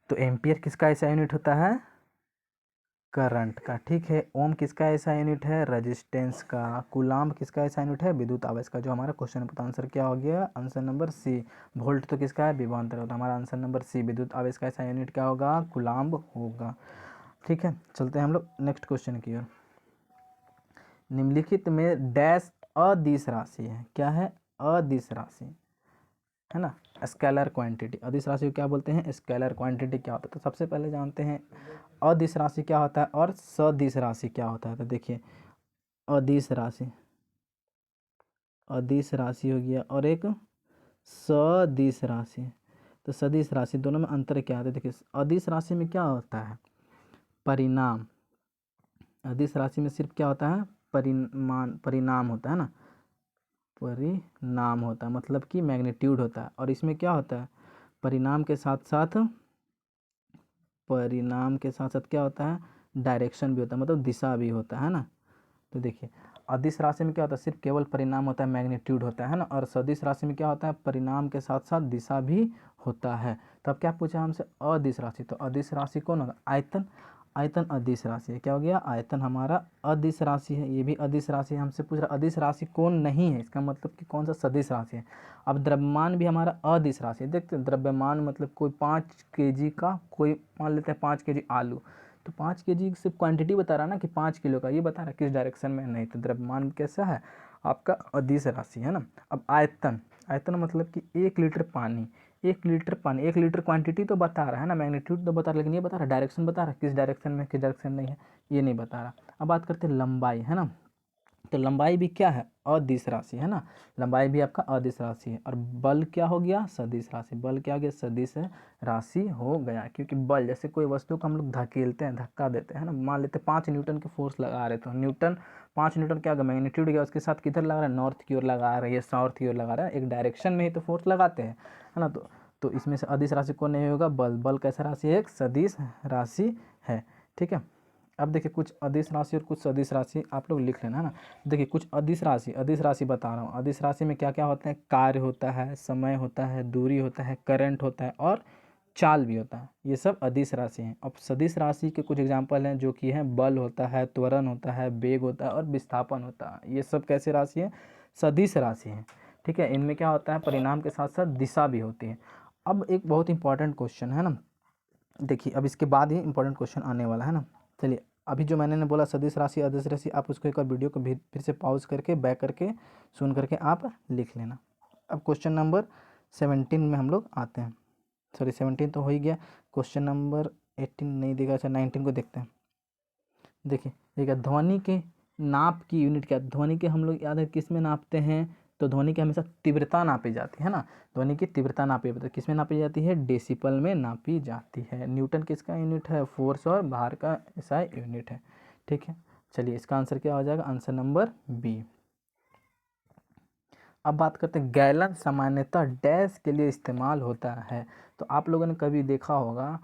तो एम्पियर किसका ऐसा यूनिट होता है, करंट का। ठीक है, ओम किसका ऐसा यूनिट है, रेजिस्टेंस का। कूलाम्ब किसका ऐसा यूनिट है, विद्युत आवेश का। जो हमारा क्वेश्चन का आंसर क्या हो गया, आंसर नंबर सी। वोल्ट तो किसका है, विभवांतर होता है। हमारा आंसर नंबर सी, विद्युत आवेश का ऐसा यूनिट क्या होगा, कूलाम्ब होगा। ठीक है, चलते हैं हम लोग नेक्स्ट क्वेश्चन की ओर। निम्नलिखित में डैश अदिश राशि है, क्या है, अदिश राशि है ना, स्केलर क्वांटिटी। अदिश राशि को क्या बोलते हैं, स्केलर क्वांटिटी क्या होता है। तो सबसे पहले जानते हैं अदिश राशि क्या होता है और सदिश राशि क्या होता है। तो देखिए अदिश राशि, अदिश राशि हो गया और एक सदिश राशि। तो सदिश राशि दोनों में अंतर क्या है, देखिए अदिश राशि में क्या होता है, परिणाम। अदिश राशि में सिर्फ क्या होता है, परिणाम होता है ना, परिणाम होता है, मतलब कि मैग्नीट्यूड होता है। और इसमें क्या होता है, परिणाम के साथ साथ क्या होता है, डायरेक्शन भी होता है, मतलब दिशा भी होता है ना। तो देखिए अदिश राशि में क्या होता है, सिर्फ केवल परिणाम होता है, मैग्नीट्यूड होता है ना। और सदिश राशि में क्या होता है, परिणाम के साथ साथ दिशा भी होता है। तो अब क्या पूछा हमसे, अदिश राशि। तो अदिश राशि कौन होगा, आयतन। आयतन अदिश राशि है, क्या हो गया, आयतन हमारा अदिश राशि है। ये भी अदिश राशि है। हमसे पूछ रहा अदिश राशि कौन नहीं है, इसका मतलब कि कौन सा सदिश राशि है। अब द्रव्यमान भी हमारा अदिश राशि है। देखते हैं द्रव्यमान मतलब कोई 5 kg का, कोई मान लेते हैं 5 kg आलू, तो 5 kg सिर्फ क्वांटिटी बता रहा ना कि 5 किलो का, ये बता रहा किस डायरेक्शन में नहीं। तो द्रव्यमान कैसा है आपका, अदिश राशि है ना। अब आयतन, आयतन मतलब कि 1 लीटर पानी, 1 लीटर पानी, 1 लीटर क्वांटिटी तो बता रहा है ना, मैग्नीट्यूड तो बता रहा है, लेकिन ये बता रहा है डायरेक्शन, बता रहा है किस डायरेक्शन में, किस डायरेक्शन नहीं है, ये नहीं बता रहा। अब बात करते हैं लंबाई, है ना। तो लंबाई भी क्या है, अदिश राशि है ना, लंबाई भी आपका अदिश राशि है। और बल क्या हो गया, सदिश राशि। बल क्या हो गया, सदिश राशि हो गया। क्योंकि बल जैसे कोई वस्तु को हम लोग धकेलते हैं, धक्का देते हैं ना, मान लेते हैं 5 न्यूटन के फोर्स लगा रहे, तो न्यूटन 5 न्यूटन क्या होगा, मैग्नीट्यूड गया, उसके साथ किधर लगा रहा है, नॉर्थ की ओर लगा रहा है, या साउथ की ओर लगा रहा है, एक डायरेक्शन में ही तो फोर्स लगाते हैं, है ना। तो इसमें से अदिश राशि कौन नहीं होगा, बल। बल कैसा राशि है, एक सदिश राशि है। ठीक है, अब देखिए कुछ अदिश राशि और कुछ सदिश राशि आप लोग लिख लेना, है ना। देखिए कुछ अदिश राशि बता रहा हूँ। अदिश राशि में क्या क्या होता है, कार्य होता है, समय होता है, दूरी होता है, करंट होता है और चाल भी होता है, ये सब अदिश राशि हैं। अब सदिश राशि के कुछ एग्जाम्पल हैं जो कि हैं, बल होता है, त्वरण होता है, वेग होता है और विस्थापन होता है। ये सब कैसे राशि है, सदिश राशि हैं। ठीक है, इनमें क्या होता है, परिणाम के साथ साथ दिशा भी होती है। अब एक बहुत इंपॉर्टेंट क्वेश्चन है ना, देखिए अब इसके बाद ही इंपॉर्टेंट क्वेश्चन आने वाला है ना। चलिए अभी जो मैंने बोला सदिश राशि अदिश राशि, आप उसको एक बार वीडियो को फिर से पॉज करके बैक करके सुन करके आप लिख लेना। अब क्वेश्चन नंबर 17 में हम लोग आते हैं, सॉरी 17 तो हो ही गया, क्वेश्चन नंबर 18 नहीं देगा, अच्छा 19 को देखते हैं। देखिए ठीक है, ध्वनि के नाप की यूनिट क्या, ध्वनि के हम लोग याद है किस में नापते हैं, तो ध्वनि की हमेशा तीव्रता नापी जाती है ना, ध्वनि की तीव्रता नापी जाती है, किस में नापी जाती है, डेसिबल में नापी जाती है। न्यूटन किसका यूनिट है, फोर्स और भार का ऐसा यूनिट है। ठीक है, चलिए इसका आंसर क्या हो जाएगा, आंसर नंबर बी। अब बात करते हैं गैलन सामान्यतः डैश के लिए इस्तेमाल होता है। तो आप लोगों ने कभी देखा होगा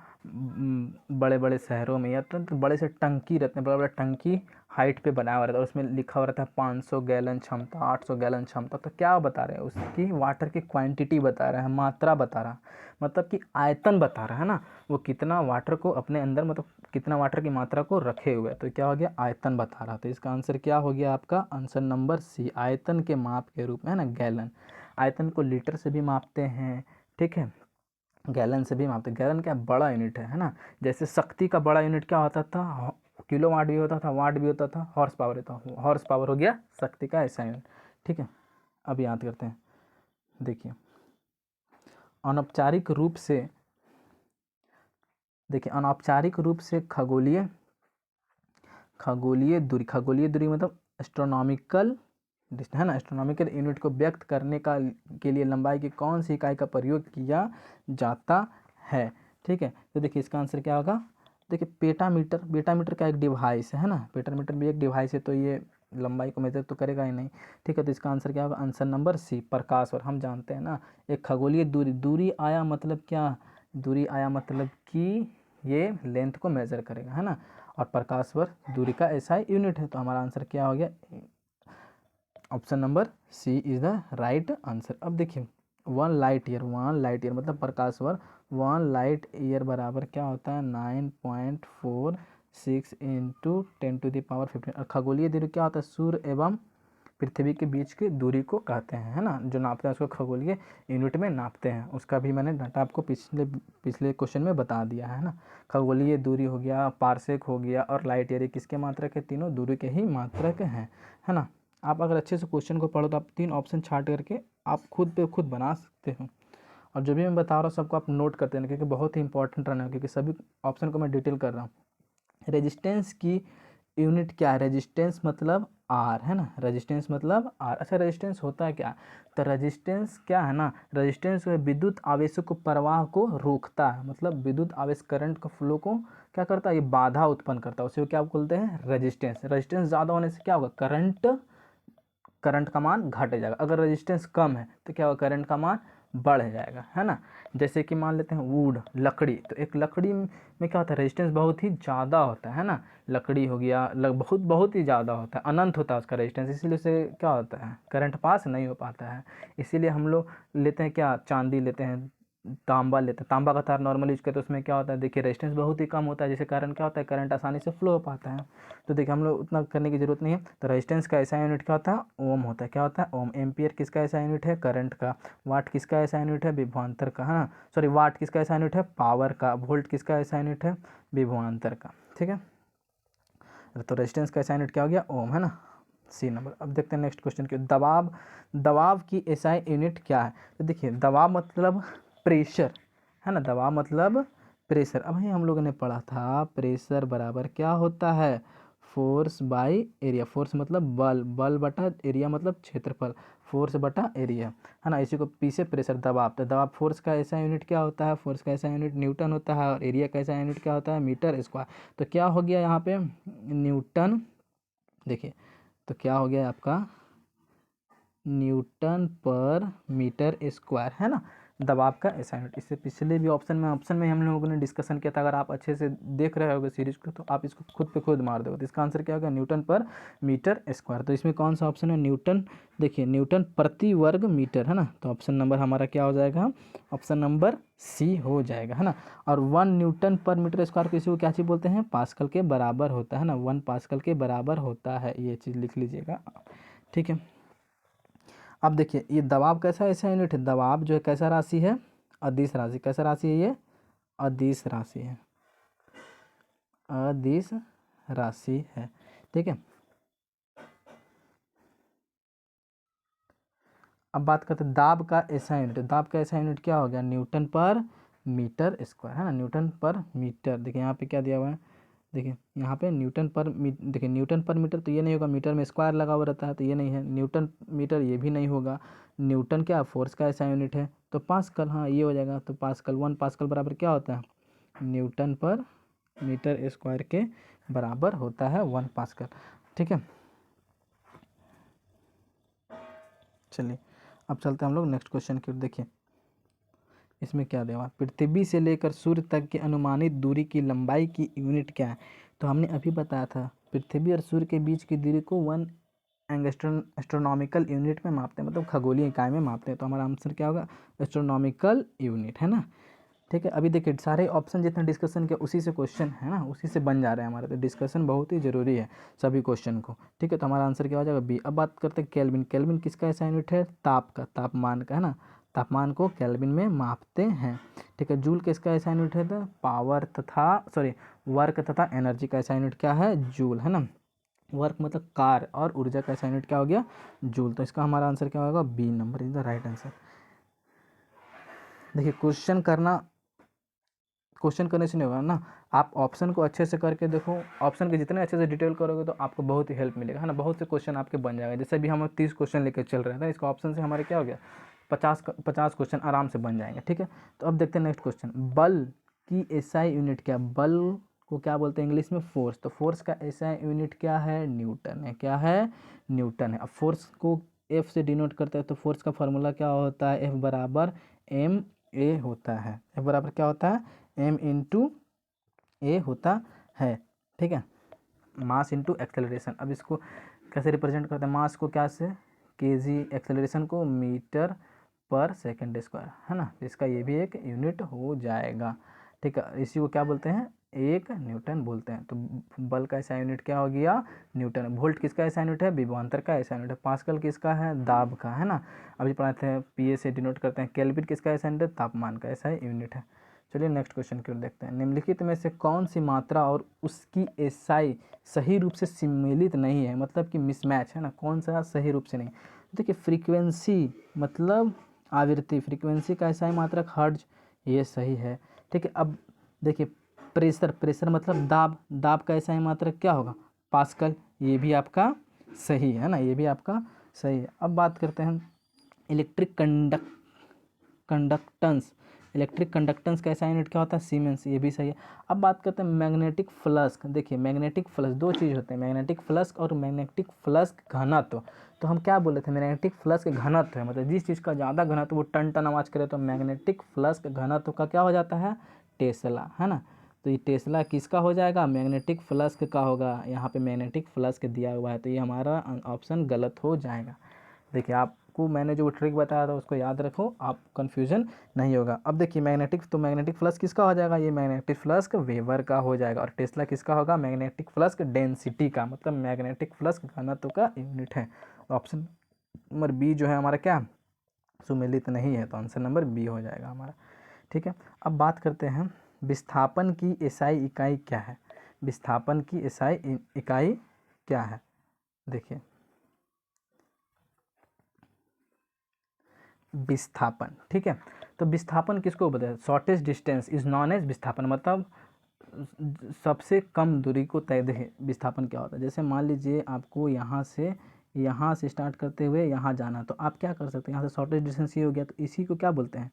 बड़े बड़े शहरों में या तो बड़े से टंकी रहते हैं, बड़ा बड़ा टंकी हाइट पे बनाया हुआ रहता है, उसमें लिखा हुआ रहता है 500 गैलन क्षमता, 800 गैलन क्षमता। तो क्या बता रहे हैं, उसकी वाटर की क्वांटिटी बता रहा है, मात्रा बता रहा, मतलब कि आयतन बता रहा है ना, वो कितना वाटर को अपने अंदर, मतलब कितना वाटर की मात्रा को रखे हुए। तो क्या हो गया, आयतन बता रहा। तो इसका आंसर क्या हो गया आपका, आंसर नंबर सी, आयतन के माप के रूप में, है ना, गैलन। आयतन को लीटर से भी मापते हैं, ठीक है, गैलन से भी मापते हैं। गैलन क्या बड़ा यूनिट है ना। जैसे शक्ति का बड़ा यूनिट क्या होता था, किलो वाट भी होता था, वाट भी होता था, हॉर्स पावर होता था। हॉर्स पावर हो गया शक्ति का ऐसा यूनिट। ठीक है, अब याद करते हैं। देखिए अनौपचारिक रूप से, देखिए अनौपचारिक रूप से खगोलीय दूरी मतलब एस्ट्रोनॉमिकल है ना, एस्ट्रोनॉमिकल यूनिट को व्यक्त करने का के लिए लंबाई की कौन सी इकाई का प्रयोग किया जाता है। ठीक है, तो देखिए इसका आंसर क्या होगा। देखिए पेटामीटर का एक डिवाइस है ना, पेटामीटर भी एक डिवाइस है, तो ये लंबाई को मेजर तो करेगा ही नहीं। ठीक है, तो इसका आंसर क्या होगा, आंसर नंबर सी प्रकाश वर्ष। हम जानते हैं ना एक खगोलीय दूरी आया मतलब क्या, दूरी आया मतलब कि ये लेंथ को मेजर करेगा, है ना, और प्रकाश वर्ष दूरी का ऐसा यूनिट है। तो हमारा आंसर क्या हो गया, option number C is the right answer. अब देखिए 1 लाइट ईयर मतलब प्रकाश वर्ष, 1 लाइट ईयर बराबर क्या होता है 9.46 इंटू 10⁻15। और खगोलीय दूरी क्या होता है, सूर्य एवं पृथ्वी के बीच की दूरी को कहते हैं, है ना, जो नापते हैं उसको खगोलीय यूनिट में नापते हैं। उसका भी मैंने डाटा आपको पिछले क्वेश्चन में बता दिया है ना। खगोलीय दूरी हो गया, पारसेक हो गया और लाइट ईयर, किसके मात्रक है, तीनों दूरी के ही मात्रक हैं, है ना। आप अगर अच्छे से क्वेश्चन को पढ़ो तो आप 3 ऑप्शन छांट करके आप खुद पे खुद बना सकते हो। और जो भी मैं बता रहा हूँ सबको आप नोट करते हैं, क्योंकि बहुत ही इंपॉर्टेंट रहना है, क्योंकि सभी ऑप्शन को मैं डिटेल कर रहा हूँ। रेजिस्टेंस की यूनिट क्या है, रेजिस्टेंस मतलब आर, है ना, रेजिस्टेंस मतलब आर। अच्छा रेजिस्टेंस होता है क्या, तो रेजिस्टेंस क्या है ना, रेजिस्टेंस विद्युत आवेशों को प्रवाह को रोकता है, मतलब विद्युत आवेश करंट का फ्लो को क्या करता है, ये बाधा उत्पन्न करता है, उसे क्या बोलते हैं, रेजिस्टेंस। रेजिस्टेंस ज़्यादा होने से क्या होगा, करंट का मान घट जाएगा। अगर रेजिस्टेंस कम है तो क्या होगा, करंट का मान बढ़ जाएगा, है ना। जैसे कि मान लेते हैं वुड, लकड़ी, तो एक लकड़ी में क्या होता है, रेजिस्टेंस बहुत ही ज़्यादा होता है ना, लकड़ी हो गया बहुत ही ज़्यादा होता है, अनंत होता है उसका रेजिस्टेंस, इसीलिए उसे क्या होता है, करंट पास नहीं हो पाता है। इसीलिए हम लोग लेते हैं क्या, चांदी लेते हैं, तांबा लेते हैं, तांबा का तार नॉर्मल यूज करते हैं, उसमें क्या होता है, देखिए रेजिस्टेंस बहुत ही कम होता है, जिसके कारण क्या होता है, करंट आसानी से फ्लो हो पाता है। तो देखिए हम लोग उतना करने की जरूरत नहीं है। तो रेजिस्टेंस का ऐसा यूनिट क्या होता है, ओम होता है। क्या होता है, ओम। एम्पियर किसका ऐसा यूनिट है, करंट का। वाट किसका ऐसा यूनिट है, विभवांतर का, हाँ सॉरी, वाट किसका ऐसा यूनिट है, पावर का। वोल्ट किसका ऐसा यूनिट है, विभवांतर का। ठीक है, तो रेजिस्टेंस का ऐसा यूनिट क्या हो गया, ओम, है ना, सी नंबर। अब देखते हैं नेक्स्ट क्वेश्चन की, दबाव की एसआई यूनिट क्या है। तो देखिए दबाव मतलब प्रेशर, है ना, दबाव मतलब प्रेशर। अब हम लोगों ने पढ़ा था प्रेशर बराबर क्या होता है, फोर्स बाय एरिया। फोर्स मतलब बल बटा एरिया मतलब क्षेत्रफल, फोर्स बटा एरिया, है ना। इसी को पी से प्रेशर, दबाव। तो दबाव फोर्स का ऐसा यूनिट क्या होता है, फोर्स का ऐसा यूनिट न्यूटन होता है, और एरिया का ऐसा यूनिट क्या होता है, मीटर स्क्वायर। तो क्या हो गया यहाँ पे न्यूटन, देखिए तो क्या हो गया आपका न्यूटन पर मीटर स्क्वायर, है ना, दबाव का ऐसा यूनिट। इससे पिछले भी ऑप्शन में हम लोगों ने डिस्कशन किया था। अगर आप अच्छे से देख रहे होगे सीरीज को तो आप इसको खुद पे खुद मार दोगे। तो इसका आंसर क्या होगा, न्यूटन पर मीटर स्क्वायर। तो इसमें कौन सा ऑप्शन है, न्यूटन, देखिए न्यूटन प्रति वर्ग मीटर, है ना। तो ऑप्शन नंबर हमारा क्या हो जाएगा, ऑप्शन नंबर सी हो जाएगा, है ना। और 1 न्यूटन पर मीटर स्क्वायर को इसी को क्या चीज़ बोलते हैं, पास्कल के बराबर होता है ना, 1 पास्कल के बराबर होता है, ये चीज़ लिख लीजिएगा। ठीक है, अब देखिए ये दबाव कैसा ऐसा यूनिट है, दबाव जो है कैसा राशि है, अदिश राशि। कैसा राशि है ये, अदिश राशि है, अदिश राशि है। ठीक है, अब बात करते हैं दाब का ऐसा यूनिट। दाब का ऐसा यूनिट क्या हो गया, न्यूटन पर मीटर स्क्वायर, है ना, न्यूटन पर मीटर। देखिए यहाँ पे क्या दिया हुआ है, देखिए यहाँ पे देखिए न्यूटन पर मीटर, तो ये नहीं होगा, मीटर में स्क्वायर लगा हुआ रहता है तो ये नहीं है, न्यूटन मीटर ये भी नहीं होगा। न्यूटन क्या, फोर्स का ऐसा यूनिट है, तो पास्कल, हाँ ये हो जाएगा। तो पास्कल, 1 पास्कल बराबर क्या होता है, न्यूटन पर मीटर स्क्वायर के बराबर होता है 1 पास्कल। ठीक है, चलिए अब चलते हैं हम लोग नेक्स्ट क्वेश्चन की ओर। देखिए इसमें क्या दिया, पृथ्वी से लेकर सूर्य तक की अनुमानित दूरी की लंबाई की यूनिट क्या है। तो हमने अभी बताया था पृथ्वी और सूर्य के बीच की दूरी को 1 एस्ट्रोनॉमिकल यूनिट में मापते हैं, मतलब खगोलीय इकाई में मापते हैं। तो हमारा आंसर क्या होगा, एस्ट्रोनॉमिकल यूनिट, है ना। ठीक है, अभी देखिए सारे ऑप्शन जितने डिस्कशन किया उसी से क्वेश्चन है ना, उसी से बन जा रहे हैं हमारे। तो डिस्कशन बहुत ही जरूरी है सभी क्वेश्चन को। ठीक है, तो हमारा आंसर क्या हो जाएगा, बी। अब बात करते हैं केल्विन। किसका ऐसा यूनिट है, ताप का, तापमान का, है ना, तापमान को केल्विन में मापते हैं। ठीक है। जूल किसका ऐसा यूनिट है? तो पावर तथा वर्क तथा एनर्जी का ऐसा यूनिट क्या है? जूल, है ना। वर्क मतलब कार और ऊर्जा का ऐसा यूनिट क्या हो गया? जूल। तो इसका हमारा आंसर क्या होगा? B number is the right answer. देखिए क्वेश्चन करने से नहीं होगा ना, आप ऑप्शन को अच्छे से करके देखो। ऑप्शन के जितने अच्छे से डिटेल करोगे तो आपको बहुत ही हेल्प मिलेगा, है ना। बहुत से क्वेश्चन आपके बन जाएगा। जैसे भी हम 30 क्वेश्चन लेकर चल रहे थे, इसका ऑप्शन से हमारे क्या हो गया? 50 क्वेश्चन आराम से बन जाएंगे, ठीक है। तो अब देखते हैं नेक्स्ट क्वेश्चन। बल की एसआई यूनिट क्या? बल को क्या बोलते हैं इंग्लिश में? फोर्स। तो फोर्स का एसआई यूनिट क्या है? न्यूटन है। क्या है? न्यूटन है। अब फोर्स को एफ से डिनोट करता है, तो फोर्स का फॉर्मूला क्या होता है? एफ बराबर एम ए होता है। एफ बराबर क्या होता है? एम इंटू ए होता है, ठीक है। Mass into acceleration. अब इसको कैसे रिप्रेजेंट करते हैं? मास को क्या से? केजी, एक्सेलरेशन को मीटर पर सेकंड स्क्वायर, है ना। इसका ये भी एक यूनिट हो जाएगा, ठीक है। इसी को क्या बोलते हैं? एक न्यूटन बोलते हैं। तो बल का ऐसा यूनिट क्या हो गया? न्यूटन। वोल्ट किसका ऐसा यूनिट है? विभवांतर का ऐसा यूनिट है। पास्कल किसका है? दाब का, है ना। अभी पढ़ाते हैं पीए से डिनोट करते हैं। केल्विन किसका ऐसा यूनिट है? तापमान का ऐसा यूनिट है। चलिए नेक्स्ट क्वेश्चन की ओर देखते हैं। निम्नलिखित में से कौन सी मात्रा और उसकी एसआई सही रूप से सम्मिलित नहीं है, मतलब कि मिसमैच, है ना। कौन सा सही रूप से नहीं? देखिए फ्रीक्वेंसी मतलब आवृत्ति, फ्रीक्वेंसी का एसआई मात्रक हर्ट्ज, ये सही है, ठीक है। अब देखिए प्रेशर मतलब दाब, दाब का एसआई मात्रक क्या होगा? पास्कल, ये भी आपका सही है ना, ये भी आपका सही है। अब बात करते हैं इलेक्ट्रिक कंडक्टेंस। इलेक्ट्रिक कंडक्टेंस का ऐसा यूनिट क्या होता है? सीमेंस, ये भी सही है। अब बात करते हैं मैग्नेटिक फ्लक्स। देखिए मैग्नेटिक फ्लक्स दो चीज़ होते हैं, मैग्नेटिक फ्लक्स और मैग्नेटिक फ्लक्स घनत्व। तो हम क्या बोले थे? मैग्नेटिक फ्लक्स के घनत्व है, मतलब जिस चीज़ का ज़्यादा घनत्व वो टन टन आवाज़ करे तो मैग्नेटिक फ्लक्स के घनत्व का क्या हो जाता है? टेस्ला, है ना। तो ये टेस्ला किसका हो जाएगा? मैग्नेटिक फ्लक्स का होगा। यहाँ पे मैग्नेटिक फ्लक्स दिया हुआ है, तो ये हमारा ऑप्शन गलत हो जाएगा। देखिए आपको मैंने जो ट्रिक बताया था उसको याद रखो, आप कन्फ्यूजन नहीं होगा। अब देखिए मैग्नेटिक फ्लक्स किसका हो जाएगा? ये मैग्नेटिक फ्लक्स वेबर का हो जाएगा। और टेस्ला किसका होगा? मैग्नेटिक फ्लक्स डेंसिटी का, मतलब मैग्नेटिक फ्लक्स घनत्व का यूनिट है। ऑप्शन नंबर बी जो है हमारा क्या? सुमेलित नहीं है, तो आंसर नंबर बी हो जाएगा हमारा, ठीक है। अब बात करते हैं विस्थापन की एसआई इकाई क्या है? विस्थापन की एसआई इकाई क्या है? देखिए विस्थापन, ठीक है। तो विस्थापन किसको बोलते हैं? Shortest distance is known as विस्थापन, मतलब सबसे कम दूरी को तय। देखें विस्थापन क्या होता है? जैसे मान लीजिए आपको यहाँ से स्टार्ट करते हुए यहाँ जाना, तो आप क्या कर सकते हैं? यहाँ से शॉर्टेस्ट डिस्टेंस ये हो गया, तो इसी को क्या बोलते हैं?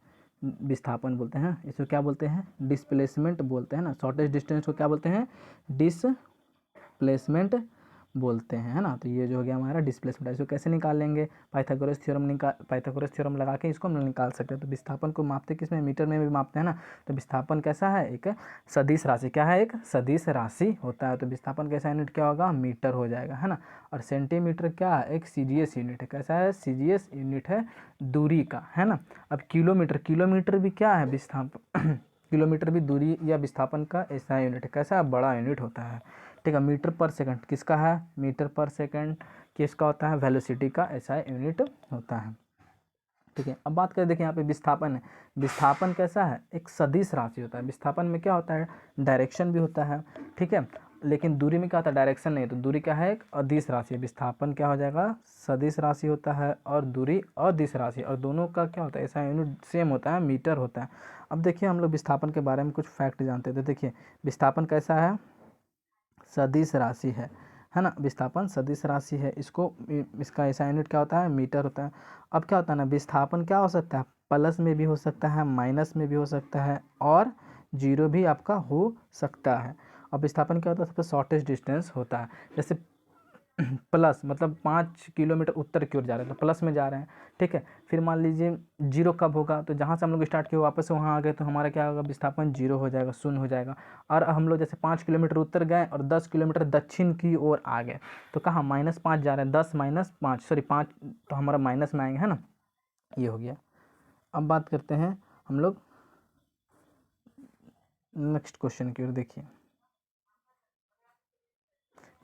विस्थापन बोलते हैं। इसको क्या बोलते हैं? डिस्प्लेसमेंट बोलते हैं ना। शॉर्टेस्ट डिस्टेंस को क्या बोलते हैं? डिस्प्लेसमेंट बोलते हैं, है ना। तो ये जो हो गया हमारा डिस्प्लेसमेंट। इसको कैसे निकाल लेंगे? पाइथागोरस थ्योरम लगा के इसको हम निकाल सकते हैं। तो विस्थापन को मापते किस में? मीटर में भी मापते हैं ना। तो विस्थापन कैसा है? एक सदिश राशि। क्या है? एक सदिश राशि होता है। तो विस्थापन कैसा यूनिट क्या होगा? मीटर हो जाएगा, है ना। और सेंटीमीटर क्या है? एक सीजीएस यूनिट है। कैसा है? सीजीएस यूनिट है दूरी का, है ना। अब किलोमीटर भी क्या है? विस्थापन किलोमीटर भी दूरी या विस्थापन का ऐसा यूनिट है। कैसा? बड़ा यूनिट होता है, ठीक है। मीटर पर सेकंड किसका है? मीटर पर सेकंड किसका होता है? वेलोसिटी का ऐसा यूनिट होता है, ठीक है। अब बात करें, देखिए यहाँ पे विस्थापन है। विस्थापन कैसा है? एक सदिश राशि होता है। विस्थापन में क्या होता है? डायरेक्शन भी होता है, ठीक है। लेकिन दूरी में क्या होता है? डायरेक्शन नहीं। तो दूरी क्या है? एक अदिश राशि। विस्थापन क्या हो जाएगा? सदिश राशि होता है, और दूरी अदिश राशि, और दोनों का क्या होता है? ऐसा यूनिट सेम होता है, मीटर होता है। अब देखिए हम लोग विस्थापन के बारे में कुछ फैक्ट जानते थे। देखिए विस्थापन कैसा है? सदिश राशि है ना। विस्थापन सदिश राशि है। इसका ऐसा यूनिट क्या होता है? मीटर होता है। अब क्या होता है ना, विस्थापन क्या हो सकता है? प्लस में भी हो सकता है, माइनस में भी हो सकता है, और जीरो भी आपका हो सकता है। अब विस्थापन क्या होता है? सबसे शॉर्टेस्ट डिस्टेंस होता है। जैसे प्लस मतलब 5 किलोमीटर उत्तर की ओर जा रहे हैं तो प्लस में जा रहे हैं, ठीक है। फिर मान लीजिए जीरो कब होगा? तो जहाँ से हम लोग स्टार्ट किए वापस से वहाँ आ गए, तो हमारा क्या होगा? विस्थापन जीरो हो जाएगा, शून्य हो जाएगा। और हम लोग जैसे 5 किलोमीटर उत्तर गए और 10 किलोमीटर दक्षिण की ओर आ गए, तो कहाँ? -5 जा रहे हैं, 10 - 5 सॉरी 5, तो हमारा माइनस में आएंगे, है ना। ये हो गया। अब बात करते हैं हम लोग नेक्स्ट क्वेश्चन की ओर। देखिए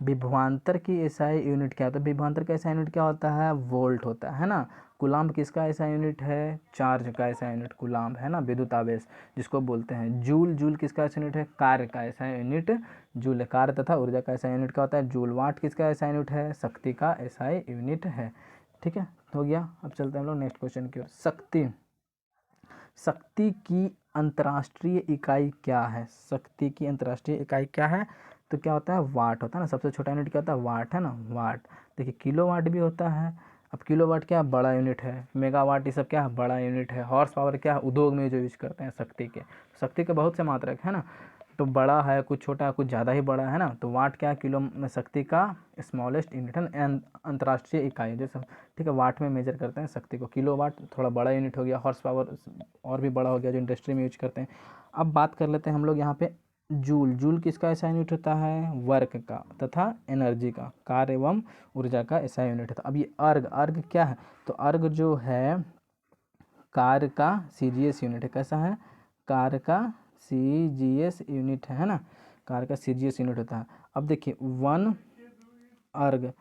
विभवांतर की एसआई यूनिट क्या होता है? विभवांतर का एसआई यूनिट क्या होता है? वोल्ट होता है ना। कूलाम्ब किसका एसआई यूनिट है? चार्ज का एसआई यूनिट कूलाम्ब है ना, विद्युत आवेश जिसको बोलते हैं। जूल, जूल किसका एसआई यूनिट है? कार्य का एसआई यूनिट जूल है। कार्य तथा ऊर्जा का एसआई यूनिट क्या होता है? जूल। वाट किसका एसआई यूनिट है? शक्ति का एसआई यूनिट है। ठीक है, हो गया। अब चलते हैं हम लोग नेक्स्ट क्वेश्चन की ओर। शक्ति, शक्ति की अंतर्राष्ट्रीय इकाई क्या है? शक्ति की अंतर्राष्ट्रीय इकाई क्या है? तो क्या होता है? वाट होता है ना। सबसे छोटा यूनिट क्या होता है? वाट है ना, वाट। देखिए किलो वाट भी होता है। अब किलो वाट क्या है? बड़ा यूनिट है। मेगावाट ये सब क्या है? बड़ा यूनिट है। हॉर्स पावर क्या है? उद्योग में जो यूज करते हैं शक्ति के। शक्ति के बहुत से मात्रक है ना, तो बड़ा है, कुछ छोटा है, कुछ ज़्यादा ही बड़ा है ना। तो वाट क्या है? किलो में शक्ति का स्मॉलेस्ट यूनिट है, अंतर्राष्ट्रीय इकाई जो सब, ठीक है, वाट में मेजर करते हैं शक्ति को। किलो वाट थोड़ा बड़ा यूनिट हो गया। हॉर्स पावर और भी बड़ा हो गया जो इंडस्ट्री में यूज करते हैं। अब बात कर लेते हैं हम लोग यहाँ पे जूल। जूल किसका एसआई यूनिट होता है? वर्क का तथा एनर्जी का, कार्य एवं ऊर्जा का एसआई यूनिट होता है। अब ये अर्ग, अर्ग क्या है? तो अर्ग जो है कार्य का सीजीएस यूनिट है। कैसा है? कार्य का सीजीएस यूनिट है ना, कार्य का सीजीएस यूनिट होता है। अब देखिए वन अर्ग,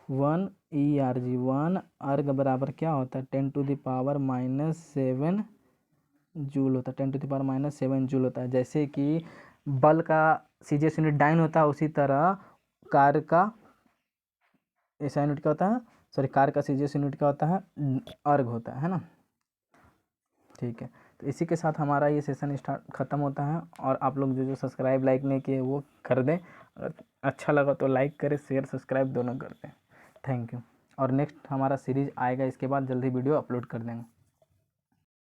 one E R G, one अर्ग बराबर क्या होता है? 10⁻⁻7 जूल होता है। 10⁻⁻7 जूल होता है। जैसे कि बल का सीजीएस यूनिट डाइन होता है, उसी तरह कार्य का एसआई यूनिट क्या होता है? सॉरी, कार्य का सीजीएस यूनिट क्या होता है? अर्ग होता है ना। ठीक है, तो इसी के साथ हमारा ये सेशन स्टार्ट ख़त्म होता है। और आप लोग जो जो सब्सक्राइब लाइक नहीं किए वो कर दें। अगर अच्छा लगा तो लाइक करें, शेयर सब्सक्राइब दोनों कर दें। Thank you. और नेक्स्ट हमारा सीरीज़ आएगा, इसके बाद जल्दी वीडियो अपलोड कर देंगे।